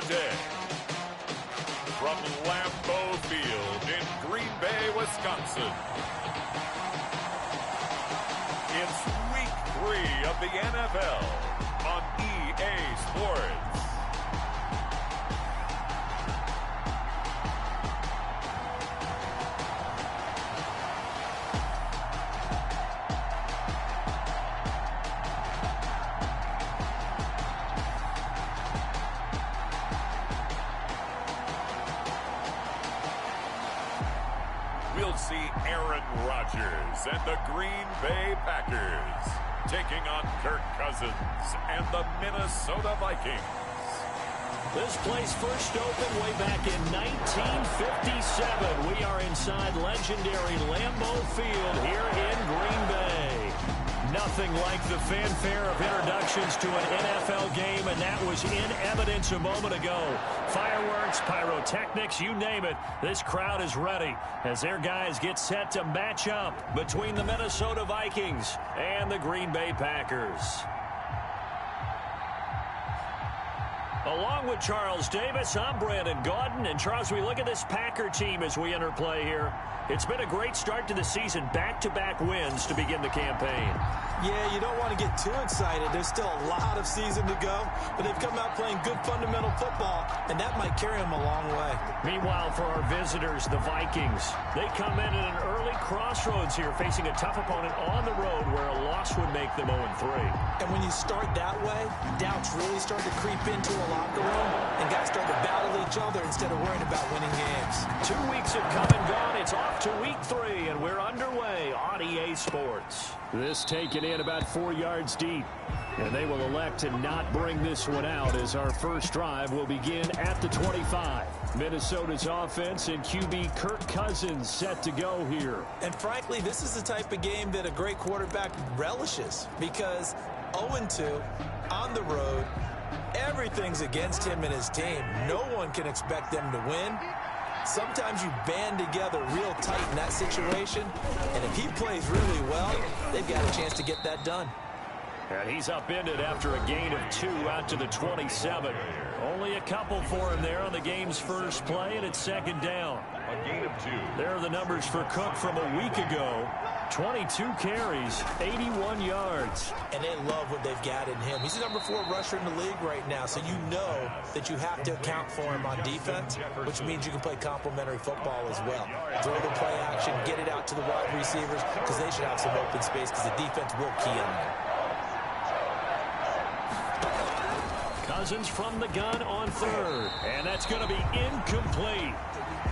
today. From Lambeau Field in Green Bay, Wisconsin. It's Week 3 of the NFL on EA Sports. We'll see Aaron Rodgers and the Green Bay Packers taking on Kirk Cousins and the Minnesota Vikings. This place first opened way back in 1957. We are inside legendary Lambeau Field here in Green Bay. Nothing like the fanfare of introductions to an NFL game, and that was in evidence a moment ago. Fireworks, pyrotechnics, you name it. This crowd is ready as their guys get set to match up between the Minnesota Vikings and the Green Bay Packers. Along with Charles Davis, I'm Brandon Gaudin. And Charles, we look at this Packer team as we enter play here. It's been a great start to the season, back-to-back wins to begin the campaign. Yeah, you don't want to get too excited. There's still a lot of season to go, but they've come out playing good fundamental football, and that might carry them a long way. Meanwhile, for our visitors, the Vikings, they come in at an early crossroads here, facing a tough opponent on the road where a loss would make them 0-3. And when you start that way, doubts really start to creep into a locker room, and guys start to battle each other instead of worrying about winning games. 2 weeks have come and gone. It's off to week 3, and we're underway on EA Sports. This taken in about 4 yards deep, and they will elect to not bring this one out as our first drive will begin at the 25. Minnesota's offense and QB Kirk Cousins set to go here. And frankly, this is the type of game that a great quarterback relishes, because 0-2 on the road, everything's against him and his team. No one can expect them to win. Sometimes you band together real tight in that situation, and if he plays really well, they've got a chance to get that done. And he's upended after a gain of 2 out to the 27. Only a couple for him there on the game's first play, and it's second down. A gain of 2. There are the numbers for Cook from a week ago. 22 carries, 81 yards. And they love what they've got in him. He's the number 4 rusher in the league right now, so you know that you have to account for him on defense, which means you can play complementary football as well. Throw the play action, get it out to the wide receivers, because they should have some open space, because the defense will key on them. Cousins from the gun on third, and that's going to be incomplete.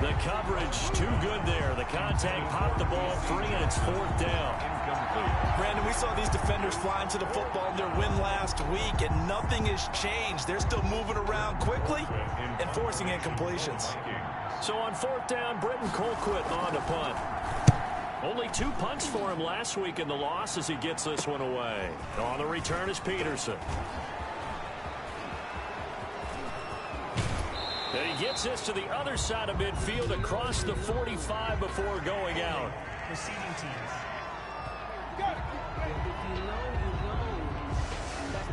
The coverage too good there. The contact popped the ball free, and it's fourth down. Brandon, we saw these defenders flying to the football in their win last week, and nothing has changed. They're still moving around quickly and forcing incompletions. So on fourth down, Britton Colquitt on to punt. Only 2 punts for him last week in the loss as he gets this one away. On the return is Peterson. And he gets this to the other side of midfield across the 45 before going out. Receiving teams.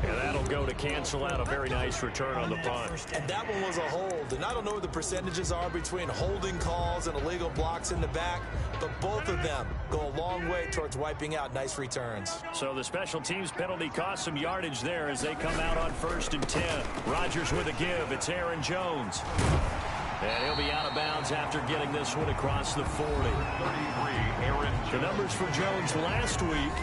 And that'll go to cancel out a very nice return on the punt. And that one was a hold. And I don't know what the percentages are between holding calls and illegal blocks in the back, but both of them go a long way towards wiping out nice returns. So the special teams penalty cost some yardage there as they come out on 1st and 10. Rodgers with a give. It's Aaron Jones. And he'll be out of bounds after getting this one across the 40. 33, Aaron Jones. The numbers for Jones last week,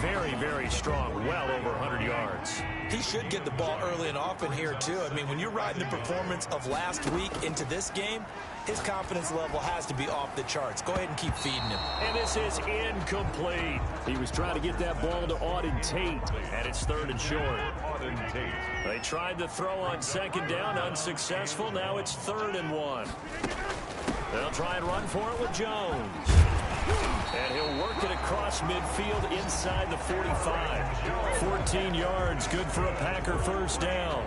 very, very strong, well over 100 yards. He should get the ball early and often here, too. I mean, when you're riding the performance of last week into this game, his confidence level has to be off the charts. Go ahead and keep feeding him. And this is incomplete. He was trying to get that ball to Auden Tate, and it's 3rd and short. Auden Tate. They tried to throw on 2nd down, unsuccessful. Now it's 3rd and 1. They'll try and run for it with Jones. And he'll work it across midfield inside the 45. 14 yards, good for a Packer first down.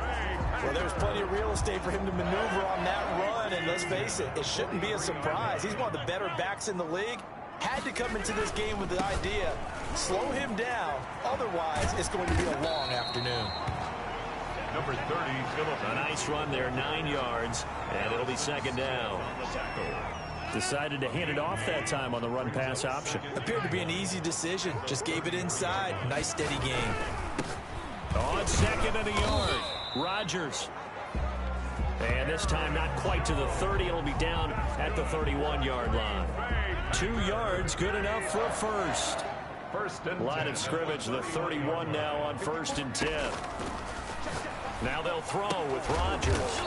Well, there's plenty of real estate for him to maneuver on that run, and let's face it, it shouldn't be a surprise. He's one of the better backs in the league. Had to come into this game with the idea, slow him down, otherwise it's going to be a long afternoon. number 30, Phillips. A nice run there, 9 yards, and it'll be second down. Decided to hand it off that time on the run-pass option. Appeared to be an easy decision. Just gave it inside. Nice, steady game. On second and a yard, Rodgers. And this time not quite to the 30. It'll be down at the 31-yard line. 2 yards, good enough for a first. Line of scrimmage, the 31 now on 1st and 10. Now they'll throw with Rodgers.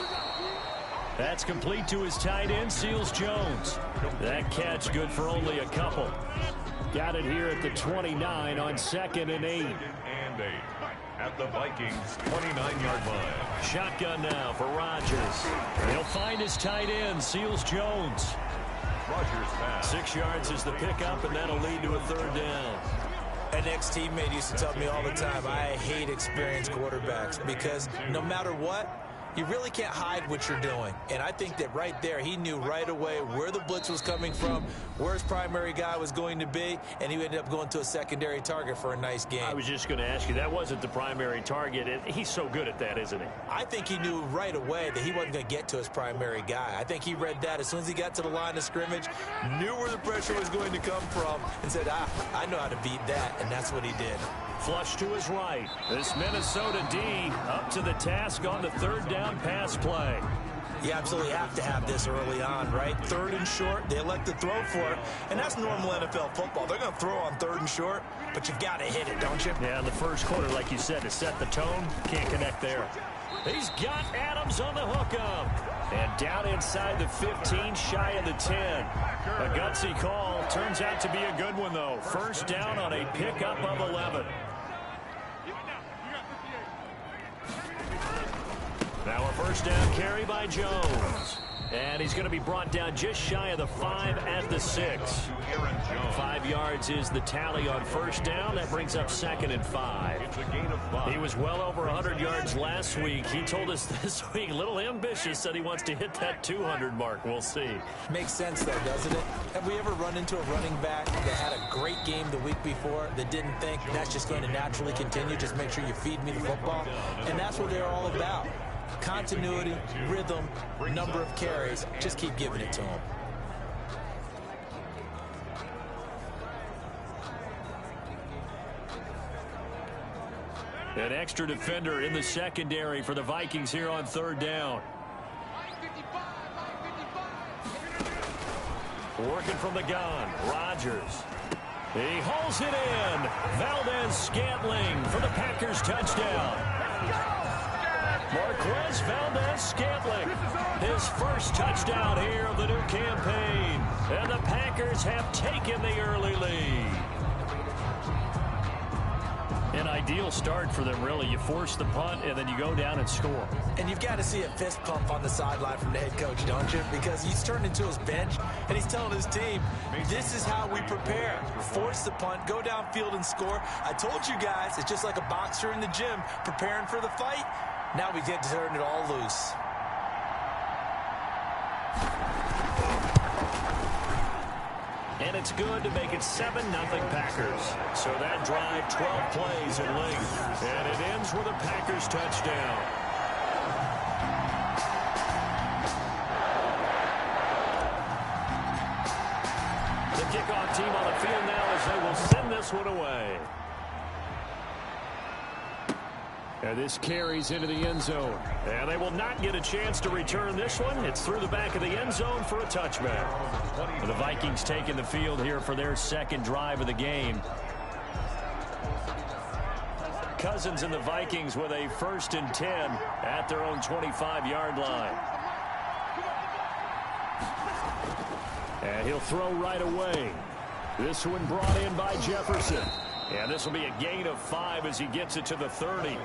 That's complete to his tight end, Seals Jones. That catch good for only a couple. Got it here at the 29 on 2nd and 8. At the Vikings' 29-yard line. Shotgun now for Rodgers. He'll find his tight end, Seals Jones. Rodgers pass. 6 yards is the pickup, and that'll lead to a 3rd down. An ex-teammate used to tell me all the time, I hate experienced quarterbacks because no matter what, you really can't hide what you're doing. And I think that right there, he knew right away where the blitz was coming from, where his primary guy was going to be, and he ended up going to a secondary target for a nice game. I was just going to ask you, that wasn't the primary target. He's so good at that, isn't he? I think he knew right away that he wasn't going to get to his primary guy. I think he read that as soon as he got to the line of scrimmage, knew where the pressure was going to come from, and said, I know how to beat that, and that's what he did. Flush to his right. This Minnesota D up to the task on the 3rd down pass play. You absolutely have to have this early on, right? 3rd and short, they elect to throw for it, and that's normal NFL football. They're going to throw on 3rd and short, but you've got to hit it, don't you? Yeah, in the first quarter, like you said, to set the tone, can't connect there. He's got Adams on the hookup. And down inside the 15, shy of the 10. A gutsy call. Turns out to be a good one, though. 1st down on a pickup of 11. Now a 1st down carry by Jones. And he's going to be brought down just shy of the 5 at the 6. 5 yards is the tally on 1st down. That brings up 2nd and 5. He was well over 100 yards last week. He told us this week, a little ambitious, said he wants to hit that 200 mark. We'll see. Makes sense, though, doesn't it? Have we ever run into a running back that had a great game the week before that didn't think that's just going to naturally continue? Just make sure you feed me the football. And that's what they're all about. Continuity, rhythm, number of carries. Just keep giving it to him. An extra defender in the secondary for the Vikings here on 3rd down. Working from the gun, Rodgers. He hauls it in. Valdez-Scantling for the Packers touchdown. Marquez Valdez-Scantling, his first touchdown here of the new campaign. And the Packers have taken the early lead. An ideal start for them, really. You force the punt, and then you go down and score. And you've got to see a fist pump on the sideline from the head coach, don't you? Because he's turned into his bench, and he's telling his team, this is how we prepare. Force the punt, go downfield and score. I told you guys, it's just like a boxer in the gym preparing for the fight. Now we get to turn it all loose. And it's good to make it 7-0 Packers. So that drive, 12 plays in length. And it ends with a Packers touchdown. The kickoff team on the field now as they will send this one away. And this carries into the end zone. And they will not get a chance to return this one. It's through the back of the end zone for a touchback. And the Vikings taking the field here for their 2nd drive of the game. Cousins and the Vikings with a 1st and 10 at their own 25-yard line. And he'll throw right away. This one brought in by Jefferson. And this will be a gain of 5 as he gets it to the 30.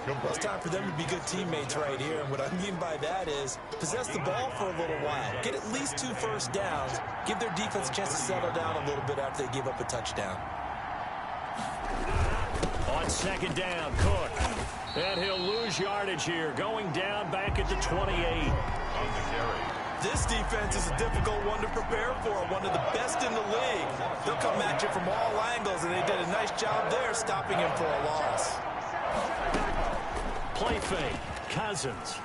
Well, it's time for them to be good teammates right here. And what I mean by that is possess the ball for a little while. Get at least 2 first downs. Give their defense a chance to settle down a little bit after they give up a touchdown. On 2nd down, Cook. And he'll lose yardage here. Going down back at the 28. On the carry. This defense is a difficult one to prepare for, one of the best in the league. They'll come at you from all angles, and they did a nice job there stopping him for a loss. play fake. Cousins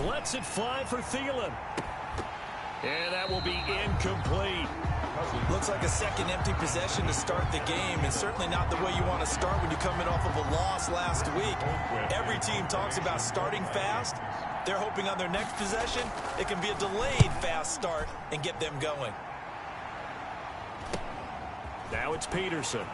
lets it fly for Thielen. And that will be incomplete. Looks like a second empty possession to start the game, and certainly not the way you want to start when you come in off of a loss last week. Every team talks about starting fast. They're hoping on their next possession it can be a delayed fast start and get them going. Now it's Peterson.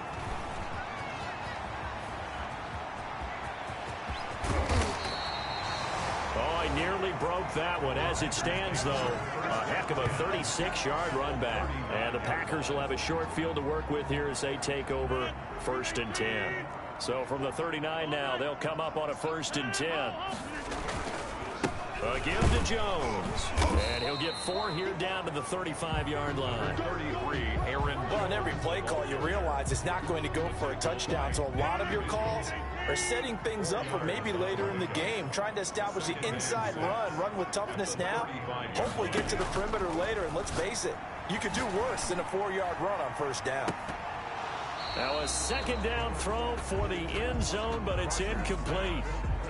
Oh, he nearly broke that one. As it stands, though, a heck of a 36-yard run back. And the Packers will have a short field to work with here as they take over 1st and 10. So from the 39 now, they'll come up on a 1st and 10. A give to Jones. And he'll get 4 here down to the 35-yard line. 33, Aaron. Well, on every play call, you realize it's not going to go for a touchdown. So a lot of your calls are setting things up for maybe later in the game, trying to establish the inside run with toughness now, hopefully get to the perimeter later. And let's face it, you could do worse than a 4-yard run on 1st down. Now a 2nd down throw for the end zone, but it's incomplete.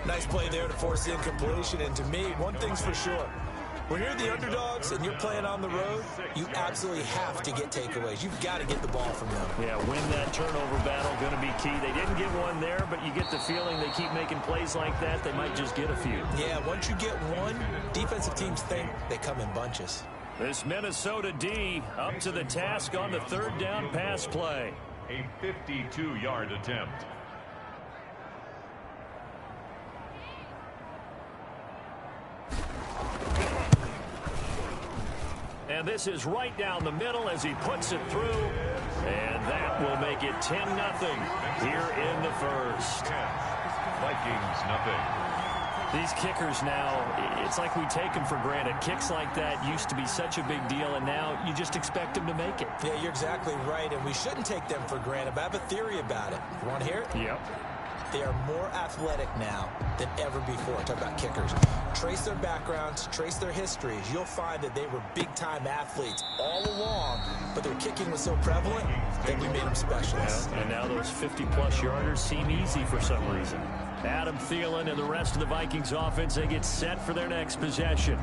Nice play there to force the incompletion. And to me, one thing's for sure. When you're the underdogs and you're playing on the road, you absolutely have to get takeaways. You've got to get the ball from them. Yeah, win that turnover battle, going to be key. They didn't get one there, but you get the feeling they keep making plays like that, they might just get a few. Yeah, once you get one, defensive teams think they come in bunches. This Minnesota D up to the task on the 3rd down pass play. A 52-yard attempt. And this is right down the middle as he puts it through. And that will make it 10-0 here in the 1st. Vikings nothing. These kickers now, it's like we take them for granted. Kicks like that used to be such a big deal, and now you just expect them to make it. Yeah, you're exactly right, and we shouldn't take them for granted. But I have a theory about it. You want to hear it? Yep. They are more athletic now than ever before. Talk about kickers. Trace their backgrounds, trace their histories. You'll find that they were big-time athletes all along, but their kicking was so prevalent that we made them specialists. Yeah, and now those 50-plus yarders seem easy for some reason. Adam Thielen and the rest of the Vikings offense, they get set for their next possession.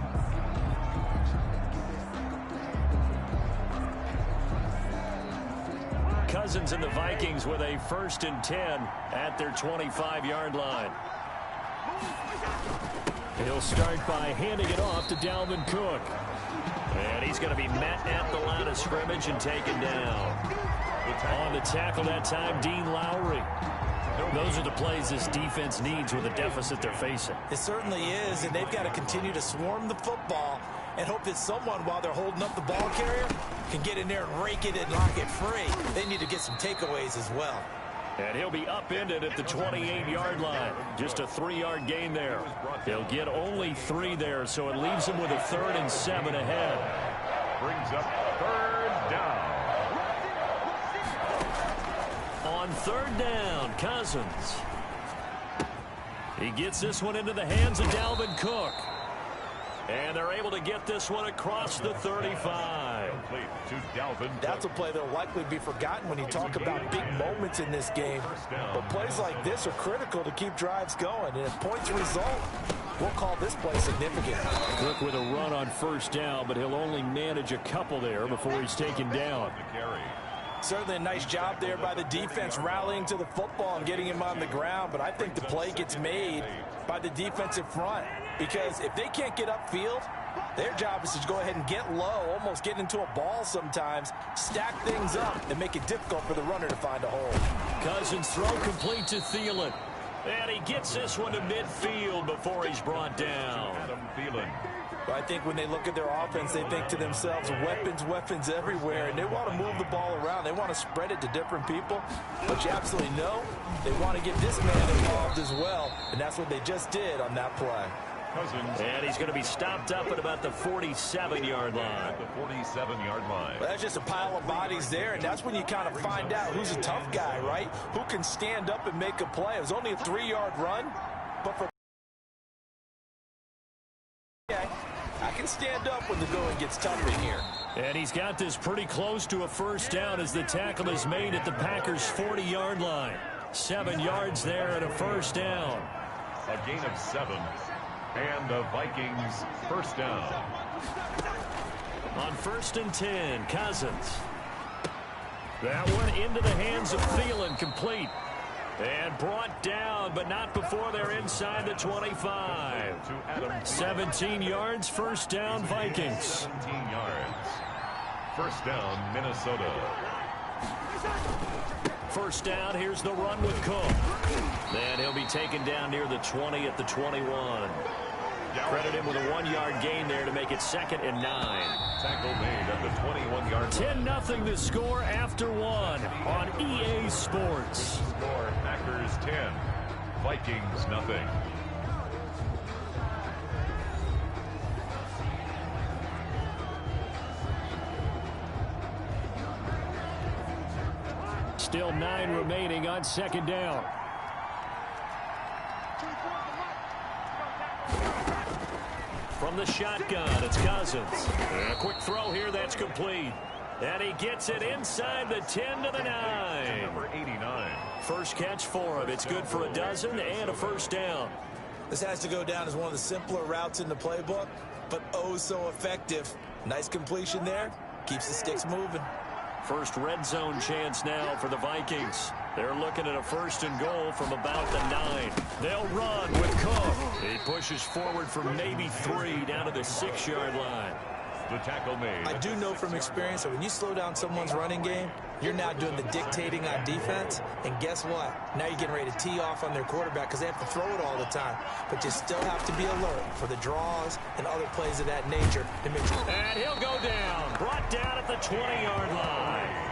Cousins and the Vikings with a 1st and 10 at their 25-yard line. He'll start by handing it off to Dalvin Cook. And he's going to be met at the line of scrimmage and taken down. On the tackle that time, Dean Lowry. Those are the plays this defense needs with the deficit they're facing. It certainly is, and they've got to continue to swarm the football and hope that someone, while they're holding up the ball carrier, can get in there and rake it and knock it free. They need to get some takeaways as well. And he'll be upended at the 28-yard line. Just a 3-yard gain there. He'll get only 3 there, so it leaves him with a 3rd and 7 ahead. Brings up 3rd down. On 3rd down, Cousins. He gets this one into the hands of Dalvin Cook. And they're able to get this one across the 35. That's a play that will likely be forgotten when you talk about big moments in this game. But plays like this are critical to keep drives going. And if points result, we'll call this play significant. Cook with a run on 1st down, but he'll only manage a couple there before he's taken down. Certainly a nice job there by the defense rallying to the football and getting him on the ground. But I think the play gets made by the defensive front, because if they can't get upfield, their job is to go ahead and get low, almost get into a ball sometimes, stack things up, and make it difficult for the runner to find a hole. Cousins throw complete to Thielen. And he gets this one to midfield before he's brought down. Adam Thielen. But I think when they look at their offense, they think to themselves, weapons everywhere, and they want to move the ball around. They want to spread it to different people. But you absolutely know they want to get this man involved as well, and that's what they just did on that play. Cousins. And he's going to be stopped up at about the 47-yard line. The 47-yard line. Well, that's just a pile of bodies there, and that's when you kind of find out who's a tough guy, right? Who can stand up and make a play. It was only a 3-yard run, but for I can stand up when the going gets tough in here. And he's got this pretty close to a 1st down as the tackle is made at the Packers' 40-yard line. 7 yards there and a 1st down. A gain of 7. And the Vikings first down. On 1st and 10, Cousins. That one into the hands of Thielen, complete. And brought down, but not before they're inside the 25. 17 yards, first down, Vikings. 17 yards. First down, Minnesota. First down, here's the run with Cook. And he'll be taken down near the 20 at the 21. Credit him with a 1-yard gain there to make it 2nd and 9. Tackle made at the 21-yard line. 10-0 the score after 1 on EA Sports. Score Packers 10, Vikings nothing. Still 9 remaining on 2nd down. From the shotgun, it's Cousins. And a quick throw here, that's complete. And he gets it inside the 10 to the 9. Number 89. First catch for him. It's good for a dozen and a first down. This has to go down as one of the simpler routes in the playbook, but oh so effective. Nice completion there. Keeps the sticks moving. First red zone chance now for the Vikings. They're looking at a 1st and goal from about the 9. They'll run with Cook. He pushes forward for maybe 3 down to the 6-yard line. The tackle made. I do know from experience that when you slow down someone's running game, you're now doing the dictating on defense. And guess what? Now you're getting ready to tee off on their quarterback because they have to throw it all the time. But you still have to be alert for the draws and other plays of that nature to make sure. And he'll go down. Brought down at the 20-yard line.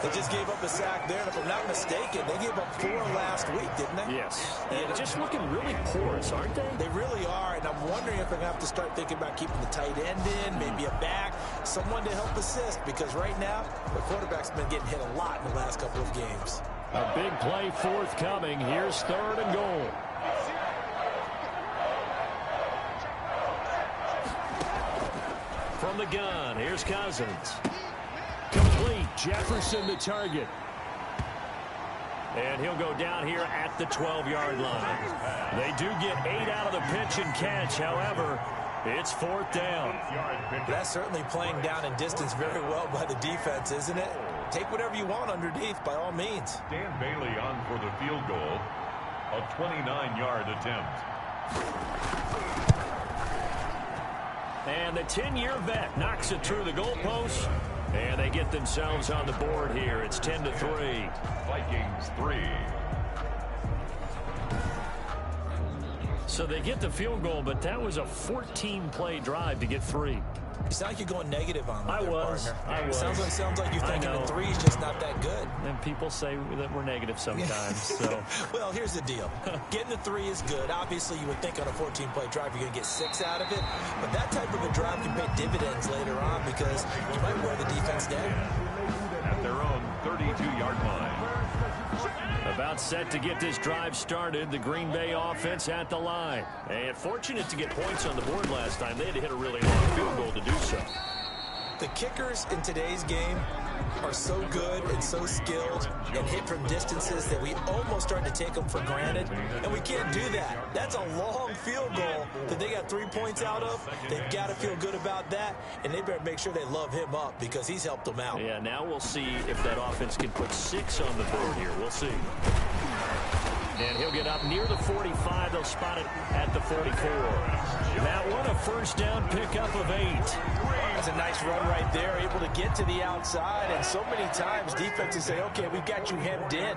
They just gave up a sack there, and if I'm not mistaken, they gave up 4 last week, didn't they? Yes. And just looking really porous, aren't they? They really are, and I'm wondering if they're going to have to start thinking about keeping the tight end in, maybe a back, someone to help assist, because right now, the quarterback's been getting hit a lot in the last couple of games. A big play forthcoming. Here's 3rd and goal. From the gun, here's Cousins. Complete. Jefferson the target. And he'll go down here at the 12-yard line. They do get 8 out of the pitch and catch. However, it's 4th down. That's certainly playing down in distance very well by the defense, isn't it? Take whatever you want underneath, by all means. Dan Bailey on for the field goal. A 29-yard attempt. And the 10-year vet knocks it through the goalpost. And they get themselves on the board here. It's 10-3. Vikings 3. So they get the field goal, but that was a 14-play drive to get 3. You sound like you're going negative on them. I was. Sounds like you're thinking the 3 is just not that good. And people say that we're negative sometimes. So. Well, here's the deal. Getting the 3 is good. Obviously, you would think on a 14-play drive you're going to get 6 out of it. But that type of a drive can pay dividends later on because you might wear the defense down. At their own 32-yard line. About set to get this drive started. The Green Bay offense at the line. And fortunate to get points on the board last time. They had to hit a really long field goal to do so. The kickers in today's game are so good and so skilled and hit from distances that we almost start to take them for granted. And we can't do that. That's a long field goal that they got 3 points out of. They've got to feel good about that. And they better make sure they love him up because he's helped them out. Yeah, now we'll see if that offense can put 6 on the board here. We'll see. And he'll get up near the 45. They'll spot it at the 44. That one a first down pickup of 8. That's a nice run right there, able to get to the outside. And so many times defenses say, okay, we've got you hemmed in.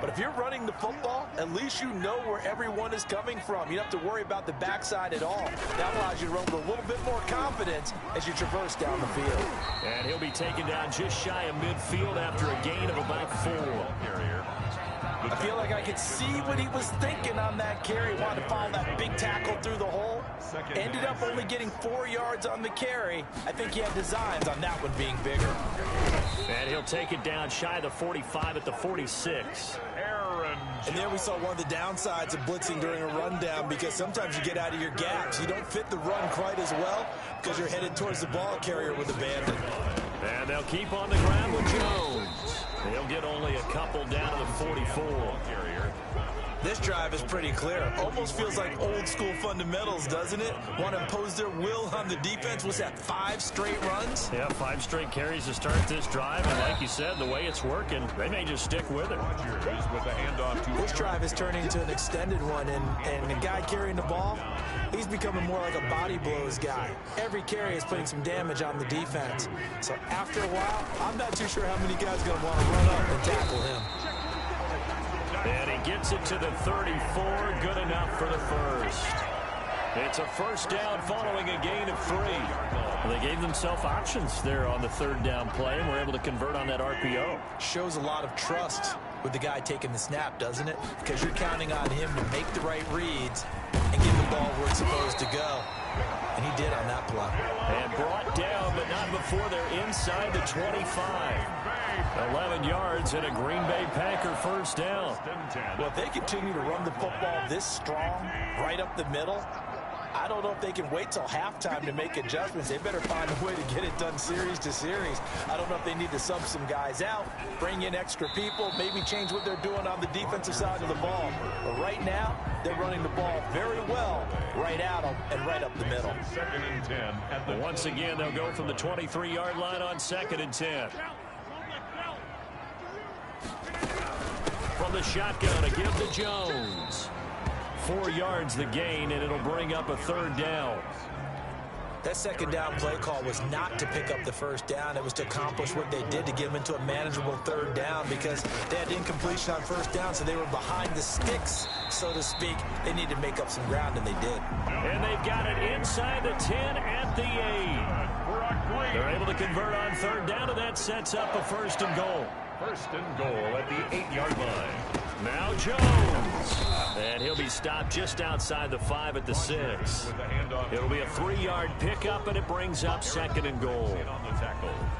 But if you're running the football, at least you know where everyone is coming from. You don't have to worry about the backside at all. That allows you to run with a little bit more confidence as you traverse down the field. And he'll be taken down just shy of midfield after a gain of about 4. I feel like I could see what he was thinking on that carry. Wanted to follow that big tackle through the hole. Ended up only getting 4 yards on the carry. I think he had designs on that one being bigger. And he'll take it down shy of the 45 at the 46. And there we saw one of the downsides of blitzing during a rundown because sometimes you get out of your gaps. You don't fit the run quite as well because you're headed towards the ball carrier with abandon. And they'll keep on the ground with Jones. They'll get only a couple down to the 44. This drive is pretty clear. Almost feels like old school fundamentals, doesn't it? Want to impose their will on the defense. What's that, 5 straight runs? Yeah, 5 straight carries to start this drive. And like you said, the way it's working, they may just stick with it. With the handoff to this drive is turning into an extended one, and the guy carrying the ball, he's becoming more like a body blows guy. Every carry is putting some damage on the defense. So after a while, I'm not too sure how many guys are going to want to run up and tackle him. And he gets it to the 34. Good enough for the first. It's a first down following a gain of 3. Well, they gave themselves options there on the 3rd down play, and were able to convert on that RPO. Shows a lot of trust with the guy taking the snap, doesn't it? Because you're counting on him to make the right reads and get the ball where it's supposed to go. And he did on that play. And brought down, but not before they're inside the 25. 11 yards and a Green Bay Packer first down. Well, if they continue to run the football this strong, right up the middle, I don't know if they can wait till halftime to make adjustments. They better find a way to get it done series to series. I don't know if they need to sub some guys out, bring in extra people, maybe change what they're doing on the defensive side of the ball. But right now, they're running the ball very well right at them and right up the middle. 2nd and 10. But once again, they'll go from the 23-yard line on 2nd and 10. From the shotgun, a give to Jones. 4 yards the gain, and it'll bring up a 3rd down. That 2nd down play call was not to pick up the 1st down. It was to accomplish what they did to get them into a manageable 3rd down, because they had incompletion on 1st down, so they were behind the sticks, so to speak. They needed to make up some ground, and they did. And they've got it inside the 10 at the 8. They're able to convert on 3rd down, and that sets up a 1st and goal. 1st and goal at the 8-yard line. Now Jones. And he'll be stopped just outside the 5 at the 6. It'll be a 3-yard pickup, and it brings up 2nd and goal.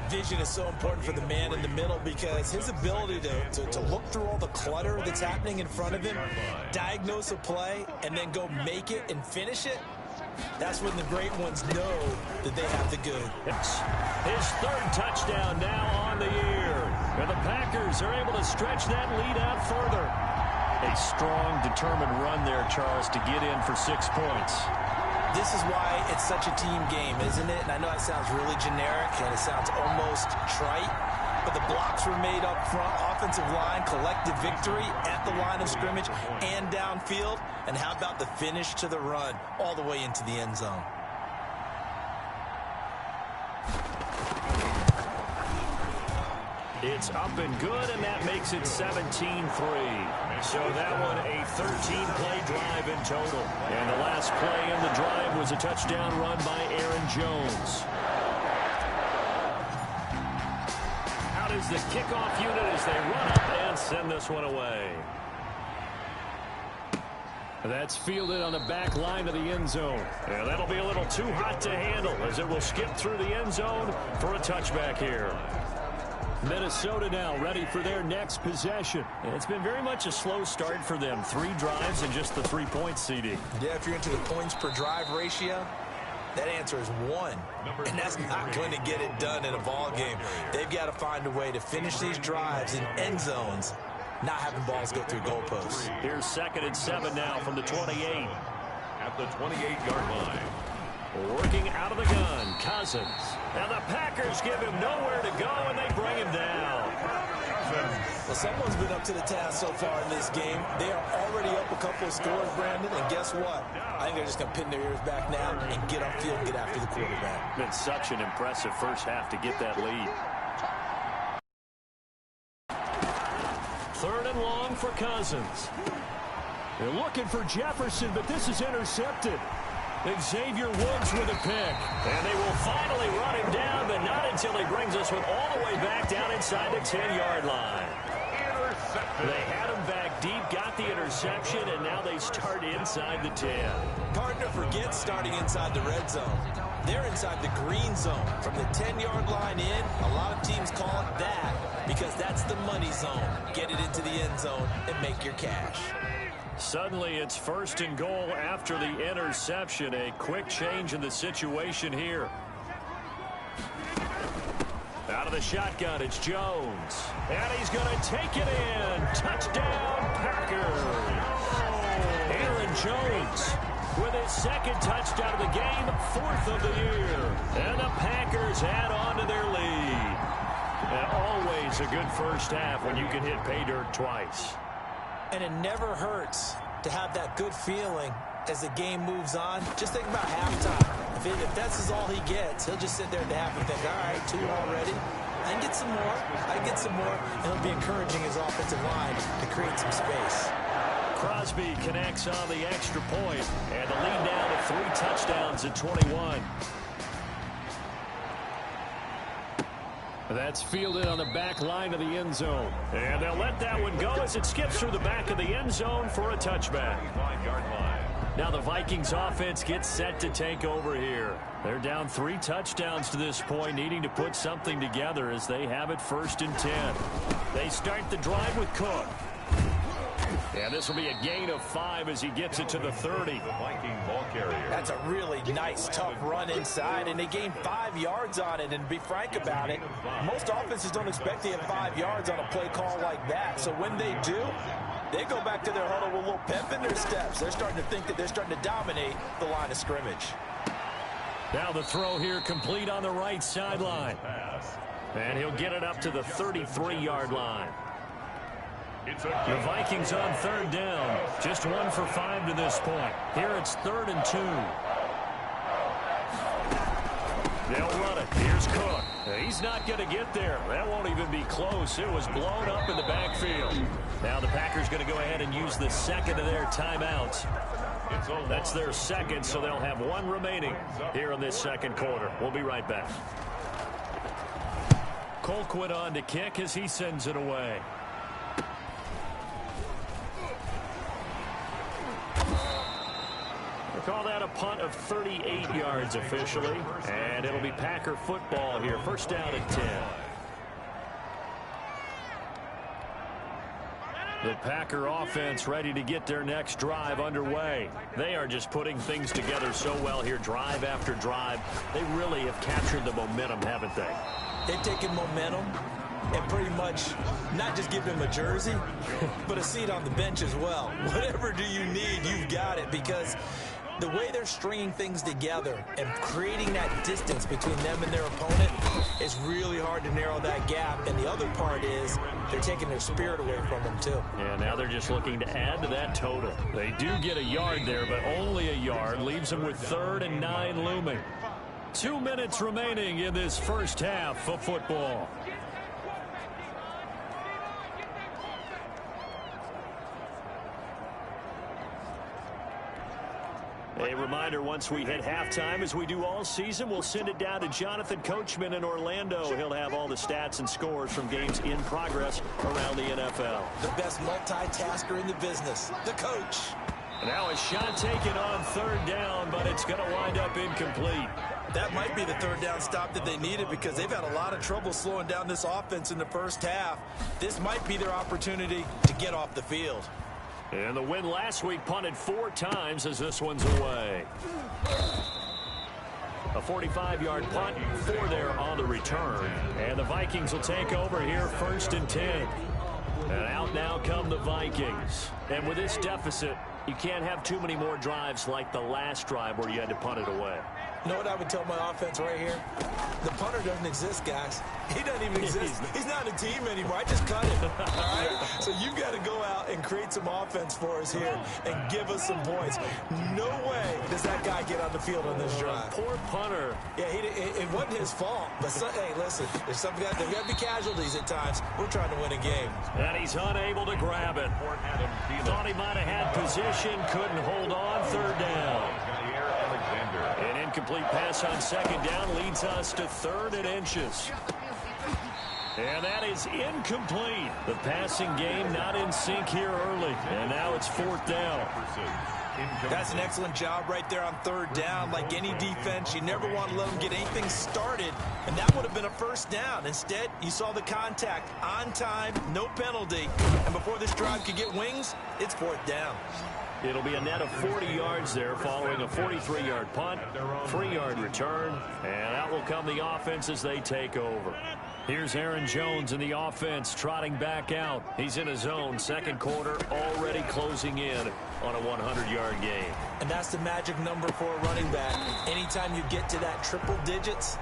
Vision is so important for the man in the middle, because his ability to look through all the clutter that's happening in front of him, diagnose a play, and then go make it and finish it, that's when the great ones know that they have the good. His 3rd touchdown now on the year. And the Packers are able to stretch that lead out further. A strong, determined run there, Charles, to get in for 6 points. This is why it's such a team game, isn't it? And I know that sounds really generic, and it sounds almost trite, but the blocks were made up front, offensive line, collective victory at the line of scrimmage and downfield. And how about the finish to the run all the way into the end zone? It's up and good, and that makes it 17-3. So that one a 13-play drive in total. And the last play in the drive was a touchdown run by Aaron Jones. Out is the kickoff unit as they run up and send this one away. That's fielded on the back line of the end zone. And that'll be a little too hot to handle, as it will skip through the end zone for a touchback here. Minnesota now ready for their next possession. And it's been very much a slow start for them. 3 drives and just the 3 points, CD. Yeah, if you're into the points per drive ratio, that answer is 1. And that's not going to get it done in a ball game. They've got to find a way to finish these drives in end zones, not having balls go through goalposts. Here's 2nd and 7 now from the 28. At the 28-yard line. Working out of the gun, Cousins. And the Packers give him nowhere to go, and they bring him down. Well, someone's been up to the task so far in this game. They are already up a couple of scores, Brandon, and guess what? I think they're just going to pin their ears back now and get upfield and get after the quarterback. Been such an impressive first half to get that lead. 3rd and long for Cousins. They're looking for Jefferson, but this is intercepted. Xavier Woods with a pick. And they will finally run him down, but not until he brings us one all the way back down inside the 10-yard line. They had him back deep, got the interception, and now they start inside the 10. Hard to forget starting inside the red zone. They're inside the green zone. From the 10-yard line in, a lot of teams call it that because that's the money zone. Get it into the end zone and make your cash. Suddenly, it's 1st and goal after the interception. A quick change in the situation here. Out of the shotgun, it's Jones. And he's going to take it in. Touchdown, Packers. Jones with his second touchdown of the game, 4th of the year. And the Packers add on to their lead. And always a good first half when you can hit pay dirt twice. And it never hurts to have that good feeling as the game moves on. Just think about halftime. If that's all he gets, he'll just sit there at the half and think, all right, 2 already. I can get some more. I can get some more. And he'll be encouraging his offensive line to create some space. Crosby connects on the extra point, and the lead down to 3 touchdowns at 21. That's fielded on the back line of the end zone. And they'll let that one go as it skips through the back of the end zone for a touchback. Now the Vikings offense gets set to take over here. They're down 3 touchdowns to this point, needing to put something together as they have it 1st and 10. They start the drive with Cook. And this will be a gain of 5 as he gets it to the 30. That's a really nice, tough run inside, and they gained 5 yards on it. And to be frank about it, most offenses don't expect to have 5 yards on a play call like that. So when they do, they go back to their huddle with a little pep in their steps. They're starting to think that they're starting to dominate the line of scrimmage. Now the throw here complete on the right sideline. And he'll get it up to the 33-yard line. The Vikings on 3rd down. Just 1 for 5 to this point. Here it's 3rd and 2. They'll run it. Here's Cook. He's not going to get there. That won't even be close. It was blown up in the backfield. Now the Packers going to go ahead and use the second of their timeouts. That's their second, so they'll have 1 remaining here in this second quarter. We'll be right back. Colquitt on to kick as he sends it away. Call that a punt of 38 yards officially, and it'll be Packer football here. 1st down and 10. The Packer offense ready to get their next drive underway. They are just putting things together so well here, drive after drive. They really have captured the momentum, haven't they? They've taken momentum and pretty much not just give him a jersey, but a seat on the bench as well. Whatever do you need, you've got it, because the way they're stringing things together and creating that distance between them and their opponent is really hard to narrow that gap. And the other part is they're taking their spirit away from them, too. Yeah, now they're just looking to add to that total. They do get a yard there, but only a yard. Leaves them with 3rd and 9 looming. 2 minutes remaining in this first half of football. A reminder, once we hit halftime, as we do all season, we'll send it down to Jonathan Coachman in Orlando. He'll have all the stats and scores from games in progress around the NFL. The best multitasker in the business, the coach. Now a shot taken on 3rd down, but it's going to wind up incomplete. That might be the 3rd down stop that they needed, because they've had a lot of trouble slowing down this offense in the first half. This might be their opportunity to get off the field. And the win last week punted 4 times as this one's away. A 45-yard punt, 4 there on the return. And the Vikings will take over here 1st and 10. And out now come the Vikings. And with this deficit, you can't have too many more drives like the last drive where you had to punt it away. You know what I would tell my offense right here? The punter doesn't exist, guys. He doesn't even exist. He's not a team anymore. I just cut him. All right? So you got to go out and create some offense for us here and give us some points. No way does that guy get on the field on this drive. Poor punter. Yeah, it wasn't his fault. But, hey, listen, there's got to be casualties at times. We're trying to win a game. And he's unable to grab it. Thought he might have had position, couldn't hold on. 3rd down. An incomplete pass on 2nd down leads us to 3rd and inches. And that is incomplete. The passing game not in sync here early. And now it's 4th down. That's an excellent job right there on 3rd down. Like any defense, you never want to let them get anything started. And that would have been a 1st down. Instead, you saw the contact on time, no penalty. And before this drive could get wings, it's 4th down. It'll be a net of 40 yards there following a 43-yard punt, 3-yard return, and out will come the offense as they take over. Here's Aaron Jones in the offense, trotting back out. He's in his zone. Second quarter already closing in on a 100-yard game. And that's the magic number for a running back. Anytime you get to that triple digits,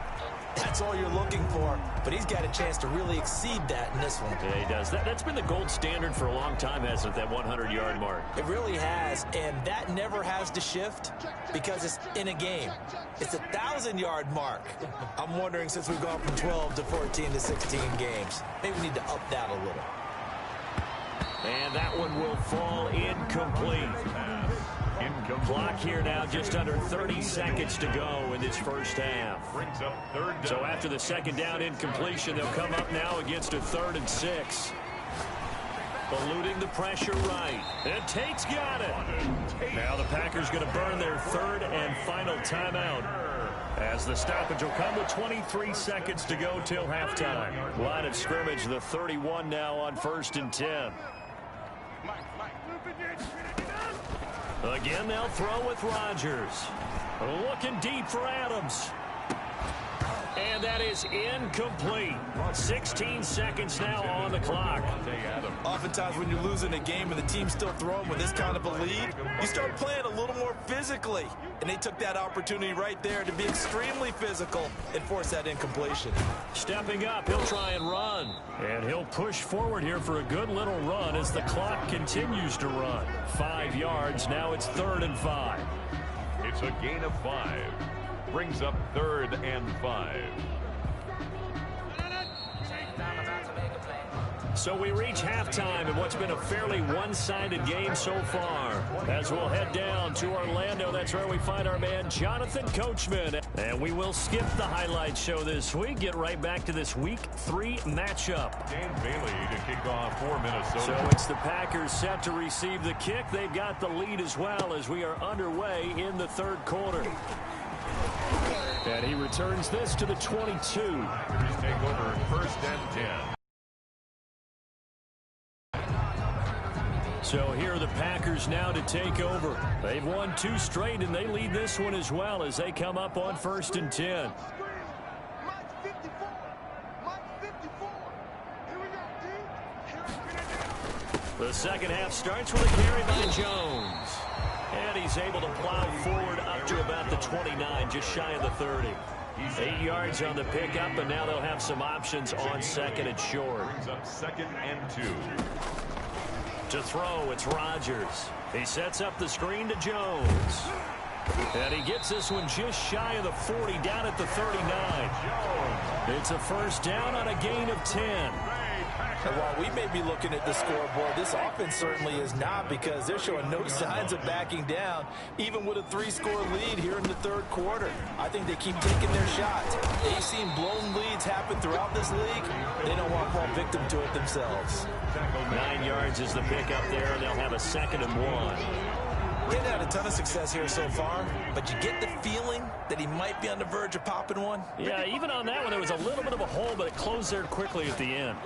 that's all you're looking for. But he's got a chance to really exceed that in this one. Yeah, he does. That's been the gold standard for a long time, hasn't it, that 100-yard mark? It really has, and that never has to shift because it's in a game. It's a 1,000-yard mark. I'm wondering, since we've gone from 12 to 14 to 16 games, maybe we need to up that a little. And that one will fall incomplete. Clock here now, just under 30 seconds to go in this first half. So after the second down incompletion, they'll come up now against a 3rd and 6. Eluding the pressure right. And Tate's got it. Now the Packers going to burn their 3rd and final timeout, as the stoppage will come with 23 seconds to go till halftime. Line of scrimmage, the 31 now on 1st and 10. Again, they'll throw with Rodgers. Looking deep for Adams. And that is incomplete. 16 seconds now on the clock. Oftentimes when you're losing a game and the team's still throwing with this kind of a lead, you start playing a little more physically. And they took that opportunity right there to be extremely physical and force that incompletion. Stepping up, he'll try and run. And he'll push forward here for a good little run as the clock continues to run. 5 yards, now it's 3rd and 5. It's a gain of 5. Brings up 3rd and 5. So we reach halftime in what's been a fairly one-sided game so far. As we'll head down to Orlando, that's where we find our man Jonathan Coachman. And we will skip the highlight show this week. Get right back to this Week 3 matchup. Dan Bailey to kick off for Minnesota. So it's the Packers set to receive the kick. They've got the lead as well as we are underway in the 3rd quarter. And he returns this to the 22. Packers take over 1st and 10. So here are the Packers now to take over. They've won 2 straight, and they lead this one as well as they come up on 1st and 10. The second half starts with a carry by Jones. And he's able to plow forward up to about the 29, just shy of the 30. 8 yards on the pickup, and now they'll have some options on 2nd and short. Brings up 2nd and 2. To throw, it's Rodgers. He sets up the screen to Jones. And he gets this one just shy of the 40, down at the 39. It's a 1st down on a gain of 10. And while we may be looking at the scoreboard, this offense certainly is not, because they're showing no signs of backing down, even with a 3-score lead here in the 3rd quarter. I think they keep taking their shots. They've seen blown leads happen throughout this league. They don't want to fall victim to it themselves. 9 yards is the pickup there, and they'll have a 2nd and 1. They've had a ton of success here so far, but you get the feeling that he might be on the verge of popping one. Yeah, even on that one, there was a little bit of a hole, but it closed there quickly at the end.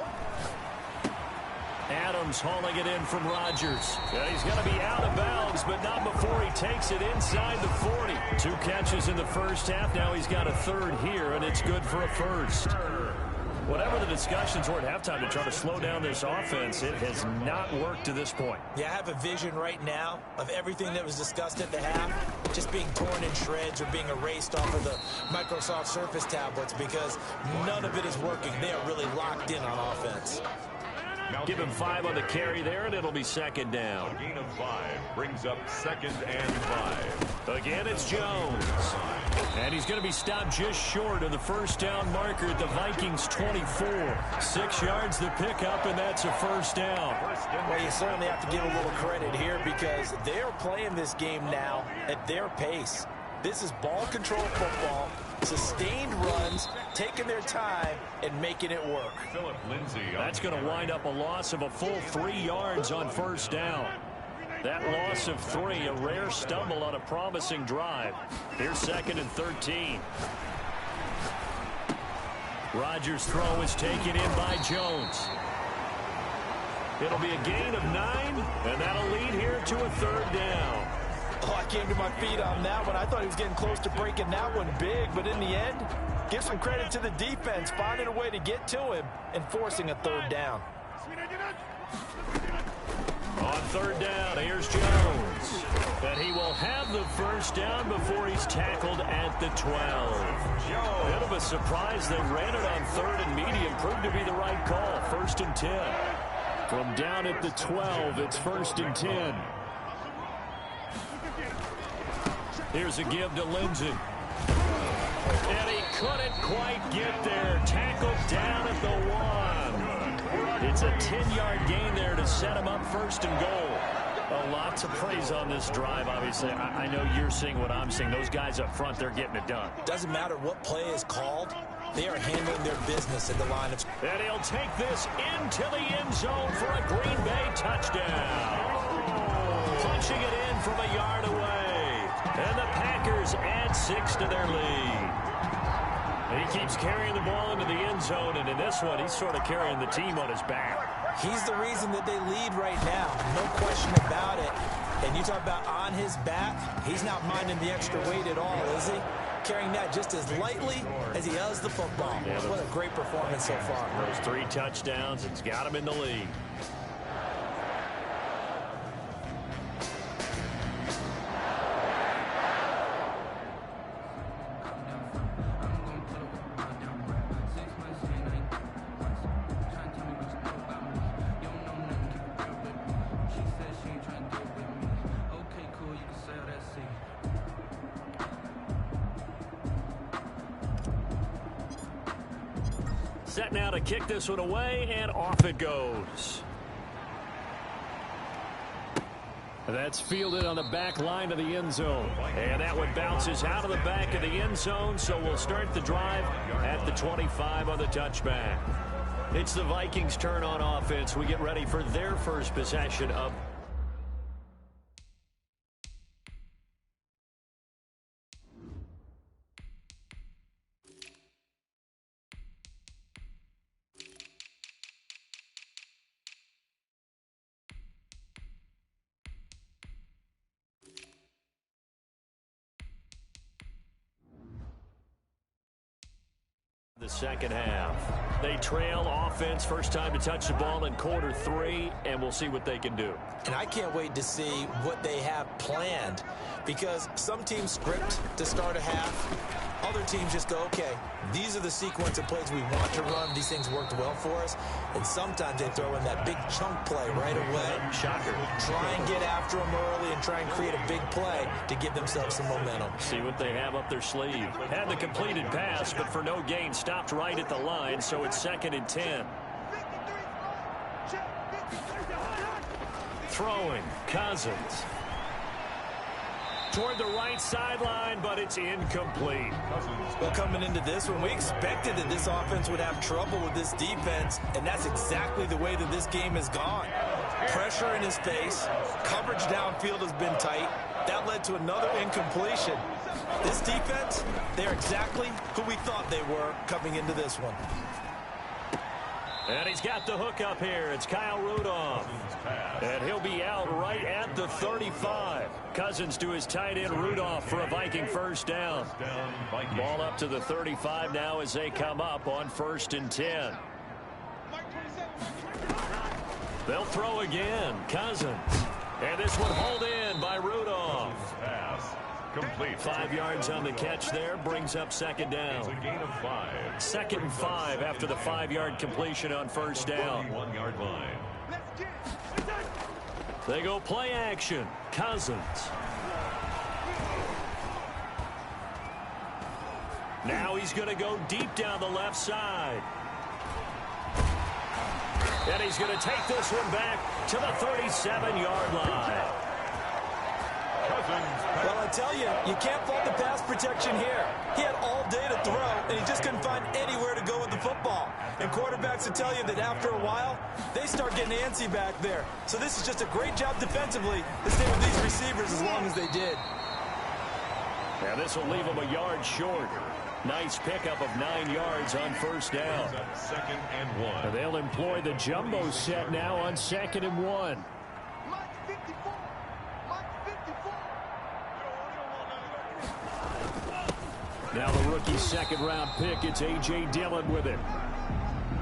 Adams hauling it in from Rodgers. Yeah, he's going to be out of bounds, but not before he takes it inside the 40. 2 catches in the first half. Now he's got a 3rd here, and it's good for a 1st. Whatever the discussions were at halftime to try to slow down this offense, it has not worked to this point. Yeah, I have a vision right now of everything that was discussed at the half just being torn in shreds or being erased off of the Microsoft Surface tablets, because none of it is working. They are really locked in on offense. Give him 5 on the carry there, and it'll be 2nd down. A gain of 5 brings up 2nd and 5. Again, it's Jones. And he's going to be stopped just short of the 1st down marker at the Vikings 24. 6 yards the pickup, and that's a 1st down. Well, you certainly have to give a little credit here, because they're playing this game now at their pace. This is ball control football, sustained runs, taking their time, and making it work. Philip Lindsay. That's going to wind up a loss of a full 3 yards on 1st down. That loss of 3, a rare stumble on a promising drive. Here's 2nd and 13. Rodgers' throw is taken in by Jones. It'll be a gain of 9, and that'll lead here to a 3rd down. Oh, I came to my feet on that one. I thought he was getting close to breaking that one big, but in the end, give some credit to the defense, finding a way to get to him and forcing a third down. On third down, here's Jones. And he will have the first down before he's tackled at the 12. Bit of a surprise. They ran it on third and medium. Proved to be the right call. First and 10. From down at the 12, it's first and 10. Here's a give to Lindsey. And he couldn't quite get there. Tackled down at the 1. It's a 10-yard gain there to set him up first and goal. Lots of praise on this drive, obviously. I know you're seeing what I'm seeing. Those guys up front, they're getting it done. Doesn't matter what play is called. They are handling their business at the line of... And he'll take this into the end zone for a Green Bay touchdown. Punching it in from a yard away. And the Packers add 6 to their lead. He keeps carrying the ball into the end zone, and in this one, he's sort of carrying the team on his back. He's the reason that they lead right now. No question about it. And you talk about on his back, he's not minding the extra weight at all, is he? Carrying that just as lightly as he does the football. Yeah, what a great performance so far. Those 3 touchdowns, it's got him in the lead. Set now to kick this one away, and off it goes. That's fielded on the back line of the end zone. And that one bounces out of the back of the end zone, so we'll start the drive at the 25 on the touchback. It's the Vikings' turn on offense. We get ready for their first possession of... the second half. They trail offense, first time to touch the ball in quarter 3, and we'll see what they can do. And I can't wait to see what they have planned, because some teams script to start a half. Other teams just go, okay, these are the sequence of plays we want to run. These things worked well for us. And sometimes they throw in that big chunk play right away. Shocker. Try and get after them early and try and create a big play to give themselves some momentum. See what they have up their sleeve. Had the completed pass, but for no gain, stopped right at the line, so it's 2nd and 10. Throwing, Cousins. Toward the right sideline, but it's incomplete. Well, coming into this one, we expected that this offense would have trouble with this defense, and that's exactly the way that this game has gone. Pressure in his face, coverage downfield has been tight. That led to another incompletion. This defense, they're exactly who we thought they were coming into this one. And he's got the hook up here. It's Kyle Rudolph. And he'll be out right at the 35. Cousins to his tight end Rudolph for a Viking first down. Ball up to the 35 now as they come up on 1st and 10. They'll throw again. Cousins. And this one hauled in by Rudolph. Complete. 5 yards on the catch there, brings up 2nd down. It's a gain of 5. 2nd and 5 after the 5-yard completion on first down. 1-yard line. They go play action. Cousins. Now he's going to go deep down the left side. And he's going to take this one back to the 37-yard line. Well, I tell you, you can't fault the pass protection here. He had all day to throw, and he just couldn't find anywhere to go with the football. And quarterbacks will tell you that after a while, they start getting antsy back there. So this is just a great job defensively to stay with these receivers as long as they did. Yeah, this will leave them a yard short. Nice pickup of 9 yards on first down. 2nd and 1. And they'll employ the jumbo set now on 2nd and 1. Now the rookie second-round pick, it's A.J. Dillon with it.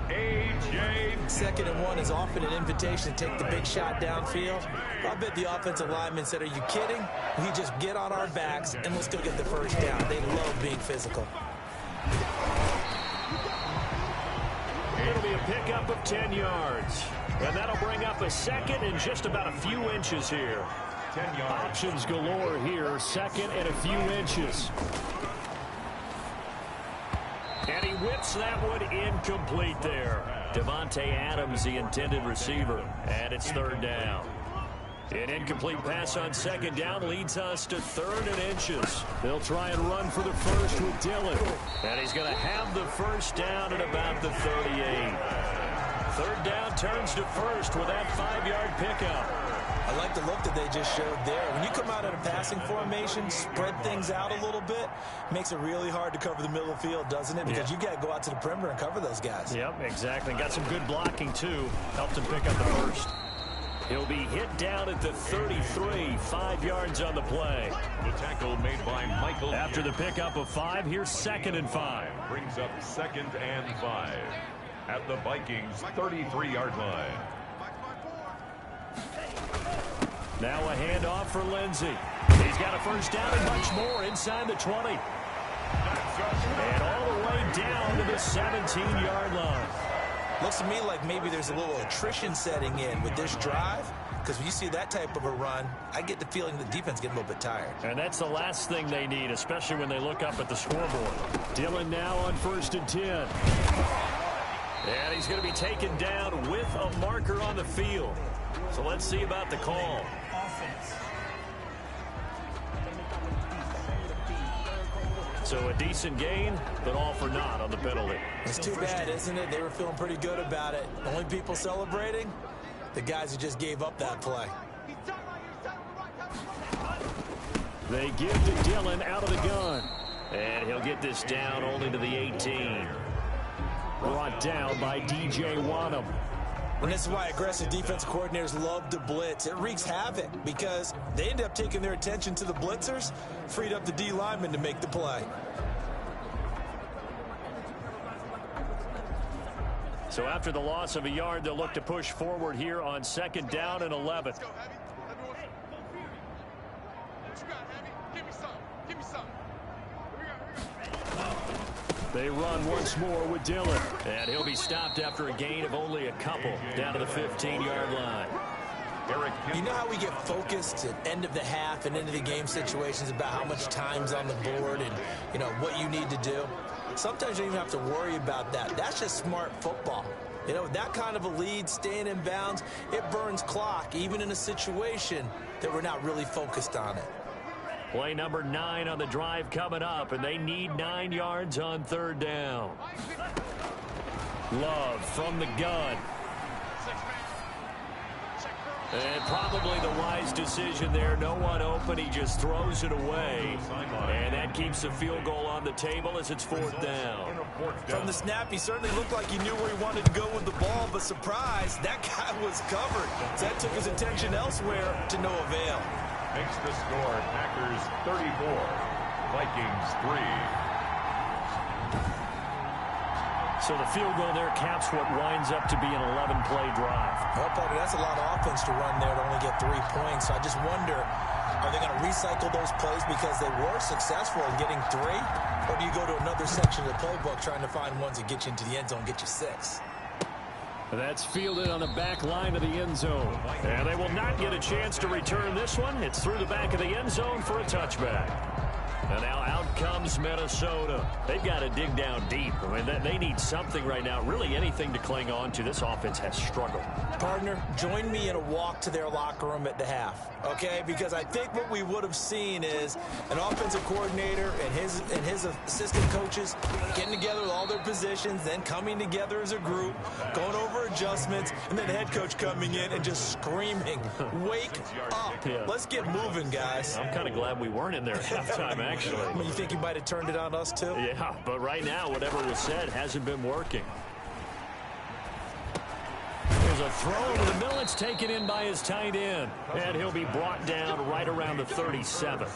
A.J. 2nd and 1 is often an invitation to take the big shot downfield. I bet the offensive lineman said, are you kidding? We just get on our backs and let's go get the first down. They love being physical. It'll be a pickup of 10 yards. And that'll bring up a second and just about a few inches here. 10 yards. Options galore here. Second and a few inches. And he whips that one incomplete there. Devontae Adams, the intended receiver. And it's 3rd down. An incomplete pass on 2nd down leads us to 3rd and inches. They'll try and run for the first with Dillon. And he's going to have the first down at about the 38. 3rd down turns to first with that 5-yard pickup. I like the look that they just showed there. When you come out in a passing formation, spread things out a little bit, makes it really hard to cover the middle of the field, doesn't it? Because you got to go out to the perimeter and cover those guys. Yep, exactly. Got some good blocking, too. Helped him pick up the first. He'll be hit down at the 33, 5 yards on the play. The tackle made by Michael. After the pickup of 5, here's 2nd and 5. Brings up 2nd and 5 at the Vikings' 33-yard line. Now a handoff for Lindsey. He's got a first down and much more inside the 20. And all the way down to the 17-yard line. Looks to me like maybe there's a little attrition setting in with this drive. Because when you see that type of a run, I get the feeling the defense getting a little bit tired. And that's the last thing they need, especially when they look up at the scoreboard. Dillon now on 1st and 10. And he's going to be taken down with a marker on the field. So let's see about the call. So a decent gain, but all for naught on the penalty. It's too bad, isn't it? They were feeling pretty good about it. The only people celebrating, the guys who just gave up that play. They give to Dillon out of the gun. And he'll get this down only to the 18. Brought down by D.J. Wanham. And this is why aggressive defense coordinators love to blitz. It wreaks havoc because they end up taking their attention to the blitzers, freed up the D lineman to make the play. So after the loss of a yard, they'll look to push forward here on 2nd down and 11. They run once more with Dillon. And he'll be stopped after a gain of only a couple down to the 15-yard line. You know how we get focused at end of the half and into the game situations about how much time's on the board and, you know, what you need to do? Sometimes you don't even have to worry about that. That's just smart football. You know, that kind of a lead, staying in bounds, it burns clock, even in a situation that we're not really focused on it. Play number 9 on the drive coming up, and they need 9 yards on 3rd down. Love from the gun. And probably the wise decision there. No one open. He just throws it away. And that keeps the field goal on the table as it's 4th down. From the snap, he certainly looked like he knew where he wanted to go with the ball, but surprise, that guy was covered. So that took his attention elsewhere to no avail. Makes the score Packers 34, Vikings 3. So the field goal there caps what winds up to be an 11-play drive. Well, partner, that's a lot of offense to run there to only get 3 points. So I just wonder, are they going to recycle those plays because they were successful in getting 3? Or do you go to another section of the playbook trying to find ones that get you into the end zone, get you 6? That's fielded on the back line of the end zone. And they will not get a chance to return this one. It's through the back of the end zone for a touchback. And now out comes Minnesota. They've got to dig down deep. I mean, they need something right now, really anything to cling on to. This offense has struggled. Partner, join me in a walk to their locker room at the half, okay? Because I think what we would have seen is an offensive coordinator and his assistant coaches getting together with all their positions, then coming together as a group, going over adjustments, and then the head coach coming in and just screaming, wake up. Yeah. Let's get moving, guys. I'm kind of glad we weren't in there at halftime, actually. I mean, you think he might have turned it on us, too? Yeah, but right now, whatever was said hasn't been working. Here's There's a throw over the middle. It's taken in by his tight end. And he'll be brought down right around the 37.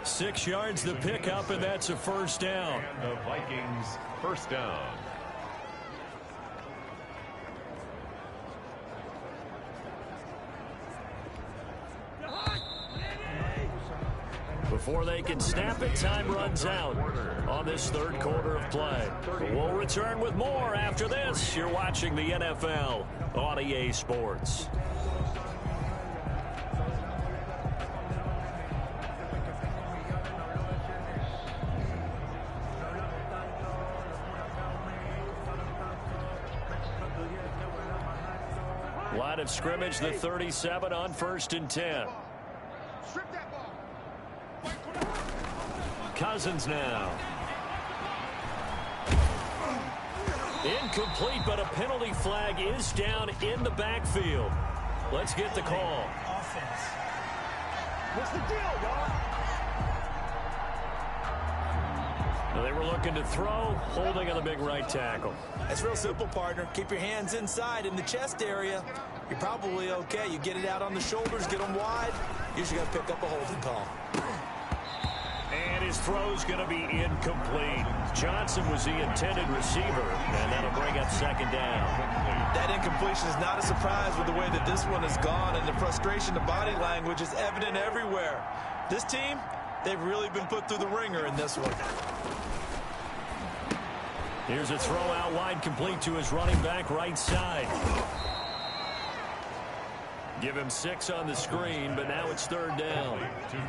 6 yards the pickup, and that's a first down. The Vikings first down. Before they can snap it, time runs out on this third quarter of play. We'll return with more after this. You're watching the NFL on EA Sports. Line of scrimmage, the 37 on 1st and 10. Cousins now. Incomplete, but a penalty flag is down in the backfield. Let's get the call. Offense. What's the deal, y'all? They were looking to throw, holding on the big right tackle. It's real simple, partner. Keep your hands inside in the chest area. You're probably okay. You get it out on the shoulders, get them wide. Usually got to pick up a holding call. And his throw's going to be incomplete. Johnson was the intended receiver, and that'll bring up second down. That incompletion is not a surprise with the way that this one has gone, and the frustration, the body language is evident everywhere. This team, they've really been put through the ringer in this one. Here's a throw out wide, complete to his running back right side. Give him 6 on the screen, but now it's third down.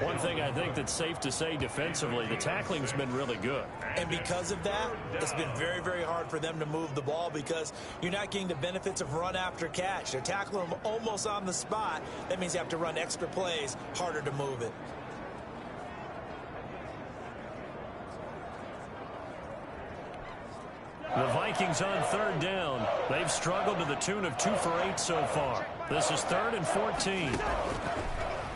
One thing I think that's safe to say defensively, the tackling's been really good. And because of that, it's been very, very hard for them to move the ball because you're not getting the benefits of run after catch. They're tackling them almost on the spot. That means you have to run extra plays, harder to move it. The Vikings on third down. They've struggled to the tune of 2 for 8 so far. This is 3rd and 14.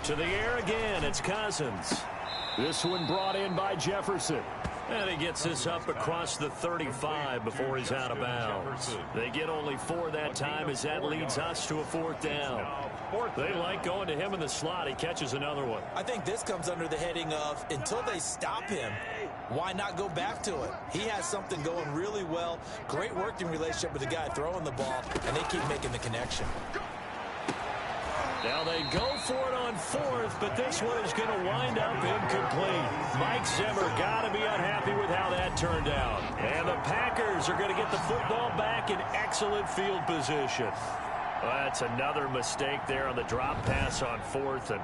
To the air again, it's Cousins. This one brought in by Jefferson. And he gets this up across the 35 before he's out of bounds. They get only 4 that time as that leads us to a 4th down. They like going to him in the slot. He catches another one. I think this comes under the heading of until they stop him, why not go back to it? He has something going really well. Great working relationship with the guy throwing the ball, and they keep making the connection. Now they go for it on 4th, but this one is going to wind up incomplete. Mike Zimmer got to be unhappy with how that turned out. And the Packers are going to get the football back in excellent field position. Well, that's another mistake there on the drop pass on 4th, and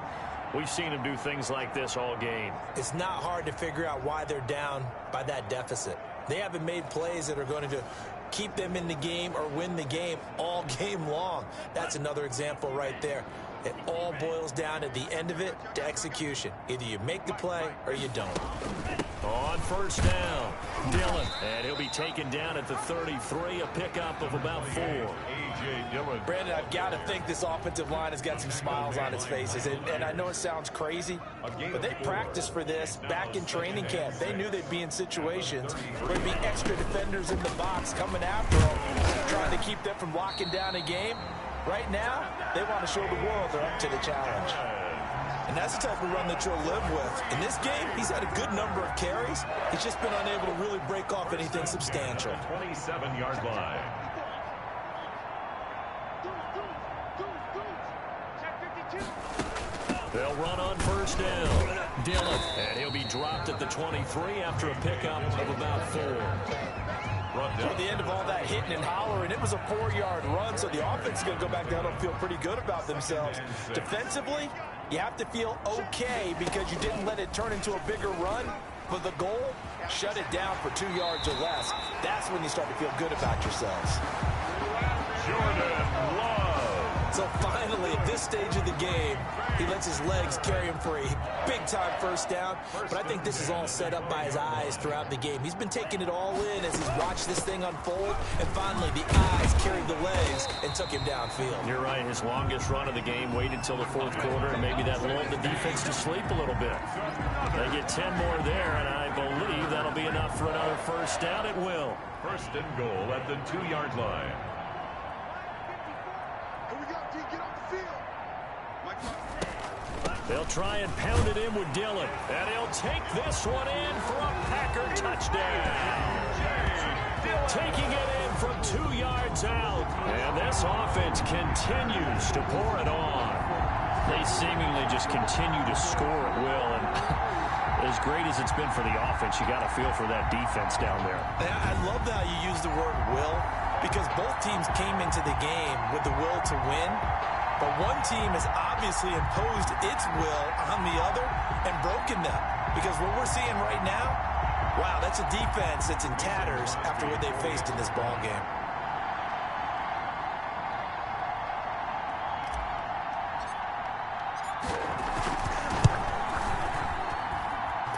we've seen him do things like this all game. It's not hard to figure out why they're down by that deficit. They haven't made plays that are going to keep them in the game or win the game all game long. That's another example right there. It all boils down at the end of it to execution. Either you make the play or you don't. On 1st down, Dillon, and he'll be taken down at the 33, a pickup of about 4. A.J. Dillon. Brandon, I've got to think this offensive line has got some smiles on its faces. And I know it sounds crazy, but they practiced for this back in training camp. They knew they'd be in situations where there'd be extra defenders in the box coming after them, trying to keep them from locking down a game. Right now, they want to show the world they're up to the challenge. And that's the type of run that you'll live with. In this game, he's had a good number of carries. He's just been unable to really break off anything substantial. 27-yard line. They'll run on 1st down. Dillon, and he'll be dropped at the 23 after a pickup of about 4. Toward the end of all that hitting and hollering, it was a 4-yard run, so the offense is going to go back down and feel pretty good about themselves. Defensively, you have to feel okay because you didn't let it turn into a bigger run. But the goal, shut it down for 2 yards or less. That's when you start to feel good about yourselves. Jordan Love. So finally, at this stage of the game, he lets his legs carry him for a big-time 1st down. But I think this is all set up by his eyes throughout the game. He's been taking it all in as he's watched this thing unfold. And finally, the eyes carried the legs and took him downfield. You're right. His longest run of the game waited till the 4th quarter, and maybe that lulled the defense to sleep a little bit. They get 10 more there, and I believe that'll be enough for another 1st down. It will. 1st and goal at the 2-yard line. They'll try and pound it in with Dillon. And he'll take this one in for a Packer touchdown. Taking it in from 2 yards out. And this offense continues to pour it on. They seemingly just continue to score at will. And as great as it's been for the offense, you got to feel for that defense down there. I love how you use the word will, because both teams came into the game with the will to win. But one team has obviously imposed its will on the other and broken them. Because what we're seeing right now, wow, that's a defense that's in tatters after what they faced in this ball game.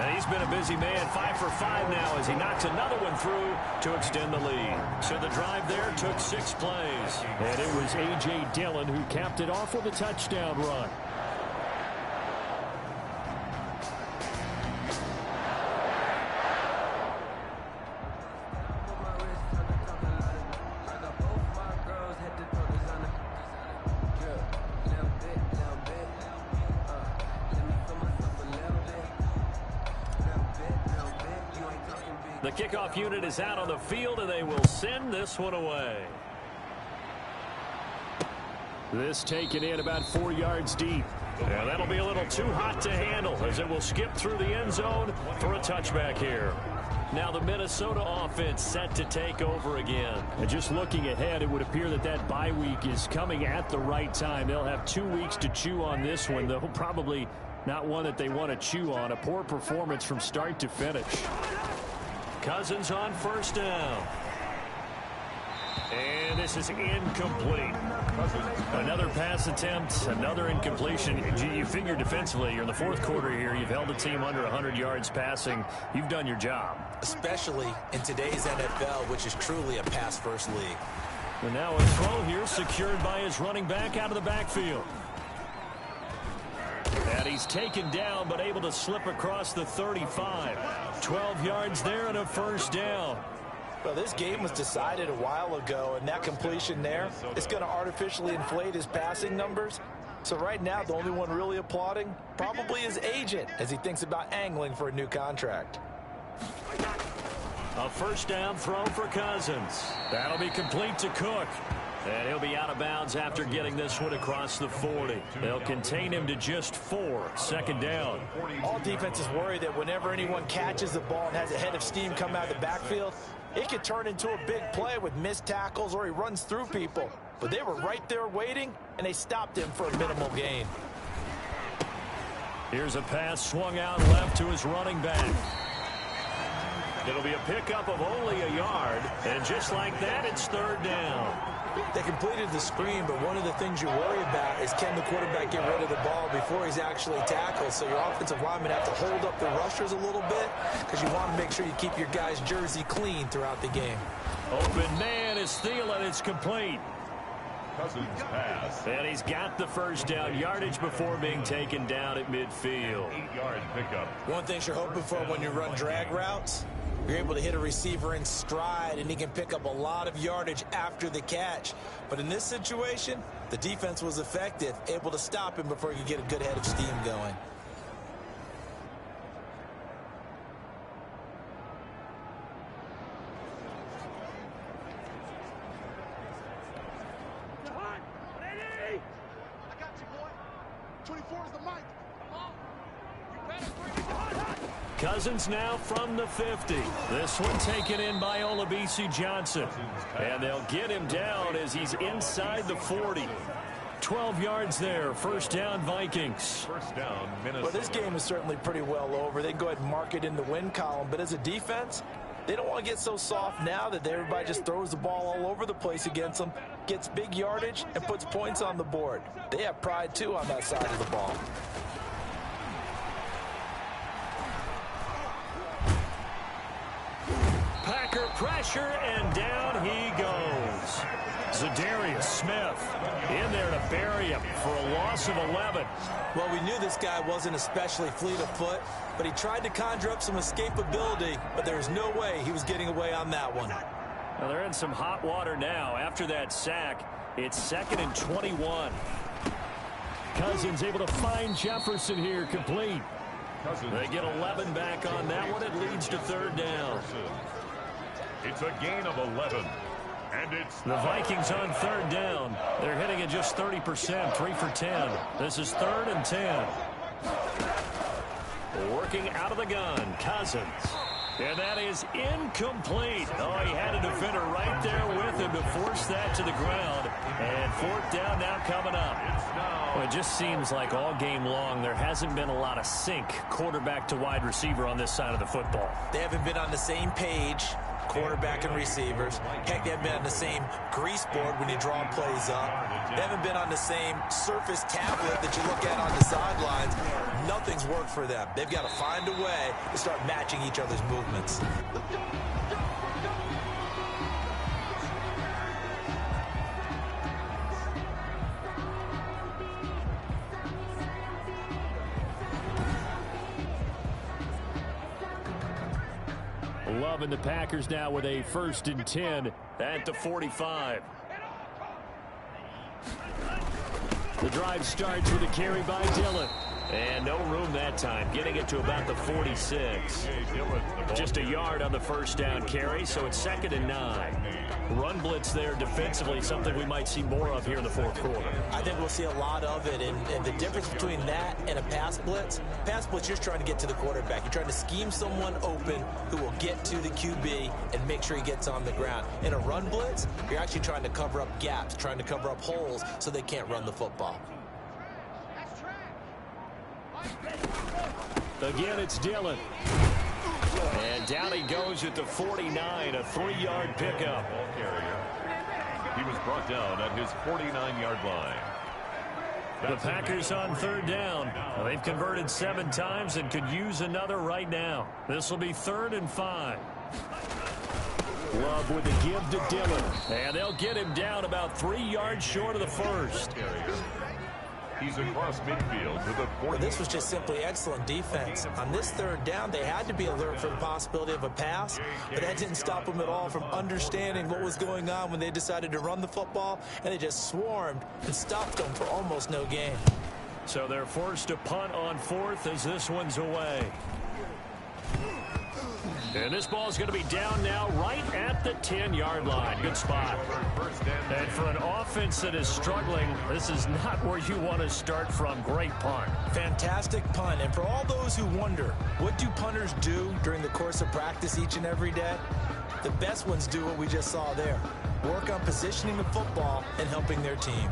And he's been a busy man, 5 for 5 now as he knocks another one through to extend the lead. So the drive there took 6 plays. And it was A.J. Dillon who capped it off with a touchdown run. The kickoff unit is out on the field, and they will send this one away. This taken in about 4 yards deep. And that'll be a little too hot to handle as it will skip through the end zone for a touchback here. Now the Minnesota offense set to take over again. And just looking ahead, it would appear that that bye week is coming at the right time. They'll have 2 weeks to chew on this one, though probably not one that they want to chew on. A poor performance from start to finish. Cousins on first down. And this is incomplete. Another pass attempt, another incompletion. You figure defensively, you're in the fourth quarter here. You've held the team under 100 yards passing. You've done your job. Especially in today's NFL, which is truly a pass-first league. And now a throw here secured by his running back out of the backfield. And he's taken down, but able to slip across the 35. 12 yards there and a first down. Well, this game was decided a while ago, and that completion there is going to artificially inflate his passing numbers. So right now, the only one really applauding probably his agent as he thinks about angling for a new contract. A first down throw for Cousins. That'll be complete to Cook. And he'll be out of bounds after getting this one across the 40. They'll contain him to just 4. Second down. All defenses worry that whenever anyone catches the ball and has a head of steam come out of the backfield, it could turn into a big play with missed tackles or he runs through people. But they were right there waiting, and they stopped him for a minimal gain. Here's a pass swung out left to his running back. It'll be a pickup of only a yard, and just like that, it's third down. They completed the screen, but one of the things you worry about is can the quarterback get rid of the ball before he's actually tackled. So your offensive linemen have to hold up the rushers a little bit because you want to make sure you keep your guy's jersey clean throughout the game. Open man is Thielen. It's complete. Cousins pass. And he's got the first down yardage before being taken down at midfield. 8-yard pickup. One thing you're hoping for when you run drag routes, you're able to hit a receiver in stride, and he can pick up a lot of yardage after the catch. But in this situation, the defense was effective, able to stop him before he could get a good head of steam going. Cousins now from the 50. This one taken in by Olabisi Johnson. And they'll get him down as he's inside the 40. 12 yards there. First down, Vikings. First down, Minnesota. Well, this game is certainly pretty well over. They can go ahead and mark it in the win column. But as a defense, they don't want to get so soft now that everybody just throws the ball all over the place against them, gets big yardage, and puts points on the board. They have pride, too, on that side of the ball. Packer pressure, and down he goes. Zadarius Smith in there to bury him for a loss of 11. Well, we knew this guy wasn't especially fleet of foot, but he tried to conjure up some escapability, but there's no way he was getting away on that one. Well, they're in some hot water now. After that sack, it's 2nd and 21. Cousins able to find Jefferson here, complete. They get 11 back on that one. It leads to third down. It's a gain of 11. And it's the Vikings on third down. They're hitting at just 30%, 3 for 10. This is 3rd and 10. Working out of the gun, Cousins. And that is incomplete. Oh, he had a defender right there with him to force that to the ground. And 4th down now coming up. Well, it just seems like all game long there hasn't been a lot of sync quarterback to wide receiver on this side of the football. They haven't been on the same page, quarterback and receivers. Heck, they haven't been on the same grease board when you draw plays up. They haven't been on the same surface tablet that you look at on the sidelines. Nothing's worked for them. They've got to find a way to start matching each other's movements. 11, the Packers now with a 1st and 10 at the 45. The drive starts with a carry by Dillon. And no room that time, getting it to about the 46. Just a yard on the 1st down carry, so it's 2nd and 9. Run blitz there defensively, something we might see more of here in the 4th quarter. I think we'll see a lot of it, and the difference between that and a pass blitz, you're just trying to get to the quarterback. You're trying to scheme someone open who will get to the QB and make sure he gets on the ground. In a run blitz, you're actually trying to cover up gaps, trying to cover up holes so they can't run the football. Again, it's Dillon. And down he goes at the 49, a 3-yard pickup. He was brought down at his 49-yard line. The Packers on 3rd down. They've converted 7 times and could use another right now. This will be 3rd and 5. Love with the give to Dillon. And they'll get him down about 3 yards short of the 1st. He's across midfield to the 40. Well, this was just simply excellent defense. On this 3rd down, they had to be alert for the possibility of a pass, but that didn't stop them at all from understanding what was going on when they decided to run the football, and they just swarmed and stopped them for almost no gain. So they're forced to punt on 4th as this one's away. And this ball's going to be down now right at the 10-yard line. Good spot. And for an offense that is struggling, this is not where you want to start from. Great punt. Fantastic punt. And for all those who wonder, what do punters do during the course of practice each and every day? The best ones do what we just saw there. Work on positioning the football and helping their team.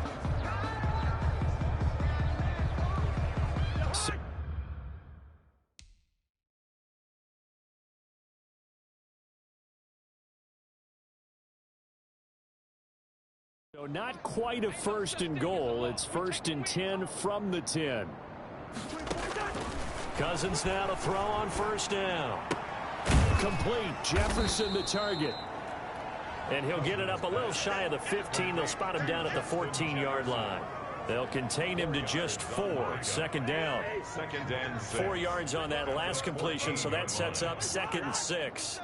So not quite a 1st and goal. It's 1st and 10 from the 10. Cousins now to throw on 1st down. Complete. Jefferson the target. And he'll get it up a little shy of the 15. They'll spot him down at the 14-yard line. They'll contain him to just 4. 2nd down. 2nd and 6. 4 yards on that last completion, so that sets up 2nd and 6.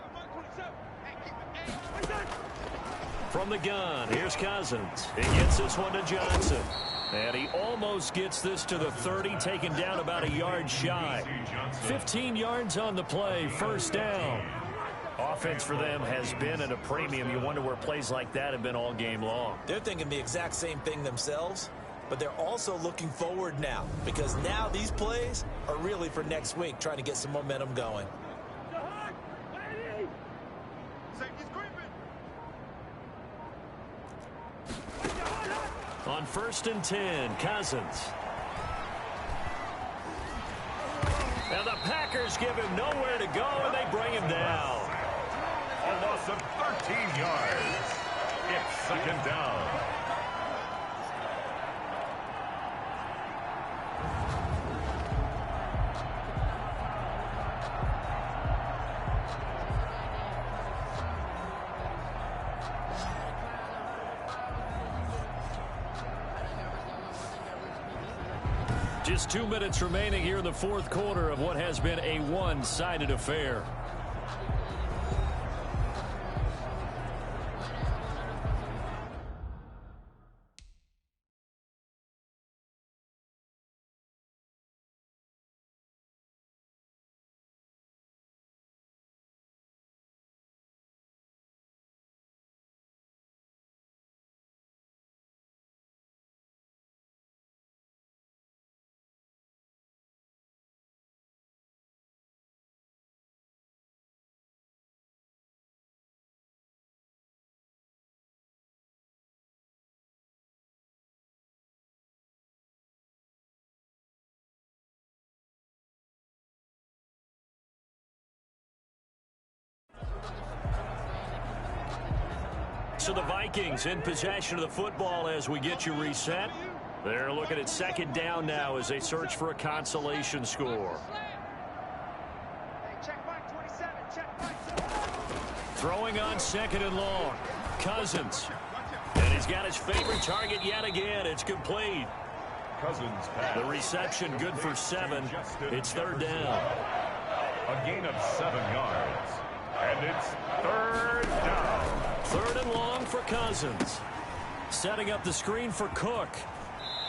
From the gun, here's Cousins. He gets this one to Johnson. And he almost gets this to the 30, taken down about a yard shy. 15 yards on the play, 1st down. Offense for them has been at a premium. You wonder where plays like that have been all game long. They're thinking the exact same thing themselves, but they're also looking forward now, because now these plays are really for next week, trying to get some momentum going. On 1st and 10, Cousins. Now the Packers give him nowhere to go, and they bring him down. A loss of 13 yards. It's 2nd down. Just 2 minutes remaining here in the 4th quarter of what has been a one-sided affair. So the Vikings in possession of the football as we get you reset. They're looking at second down now as they search for a consolation score. Throwing on second and long. Cousins. And he's got his favorite target yet again. It's complete. Cousins pass. The reception good for 7. It's third down. A gain of 7 yards. And it's third down. Third and long for Cousins. Setting up the screen for Cook.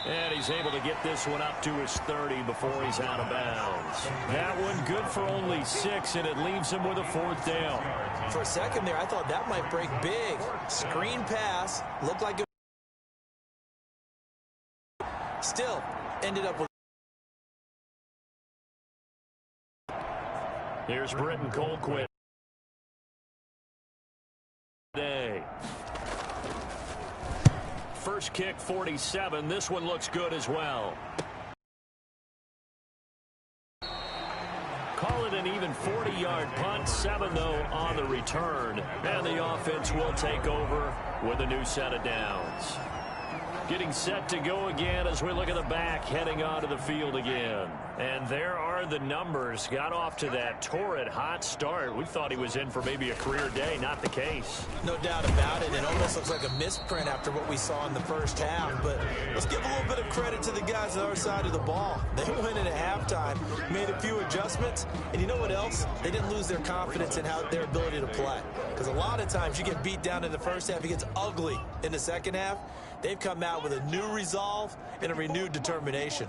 And he's able to get this one up to his 30 before he's out of bounds. That one good for only 6, and it leaves him with a fourth down. For a second there, I thought that might break big. Screen pass. Looked like it. Still ended up with. Here's Britton Colquitt. First kick 47. This one looks good as well. Call it an even 40-yard punt. 7 though on the return, and the offense will take over with a new set of downs. Getting set to go again as we look at the back heading onto the field again. And there are the numbers. Got off to that torrid hot start. We thought he was in for maybe a career day. Not the case. No doubt about it. It almost looks like a misprint after what we saw in the first half. But let's give a little bit of credit to the guys on our side of the ball. They went in at halftime, made a few adjustments. And you know what else? They didn't lose their confidence in their ability to play. Because a lot of times you get beat down in the first half. It gets ugly in the second half. They've come out with a new resolve and a renewed determination.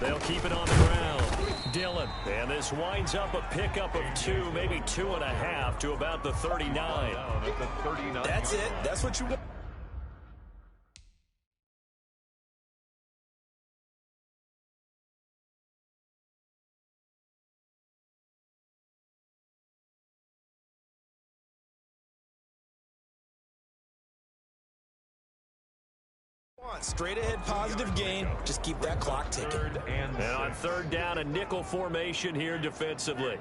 They'll keep it on the ground. Dillon. And this winds up a pickup of 2, maybe 2.5 to about the 39. That's it. That's what you want. Straight ahead positive gain. Just keep that clock ticking. And on third down, a nickel formation here defensively.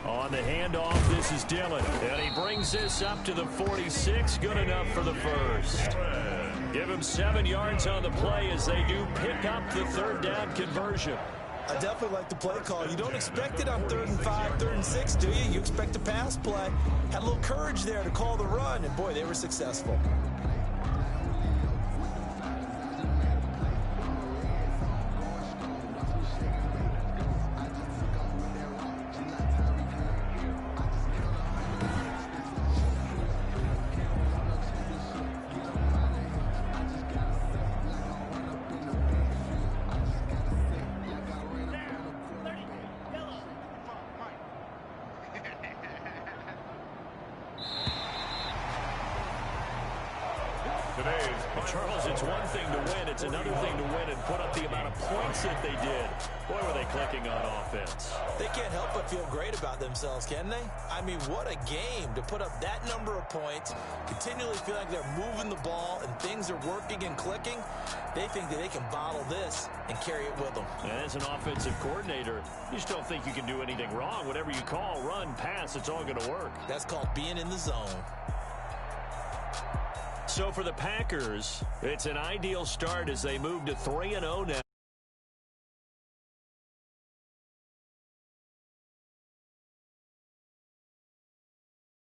On the handoff, this is Dillon. And he brings this up to the 46. Good enough for the first. Give him 7 yards on the play as they do pick up the third down conversion. I definitely like the play call. You don't expect it on 3rd and 5, 3rd and 6, do you? You expect a pass play. Had a little courage there to call the run, and boy, they were successful. Charles, it's one thing to win. It's another thing to win and put up the amount of points that they did. Boy, were they clicking on offense. They can't help but feel great about themselves, can they? I mean, what a game to put up that number of points, continually feel like they're moving the ball and things are working and clicking. They think that they can bottle this and carry it with them. And as an offensive coordinator, you just don't think you can do anything wrong. Whatever you call, run, pass, it's all going to work. That's called being in the zone. So for the Packers, it's an ideal start as they move to 3-0 now.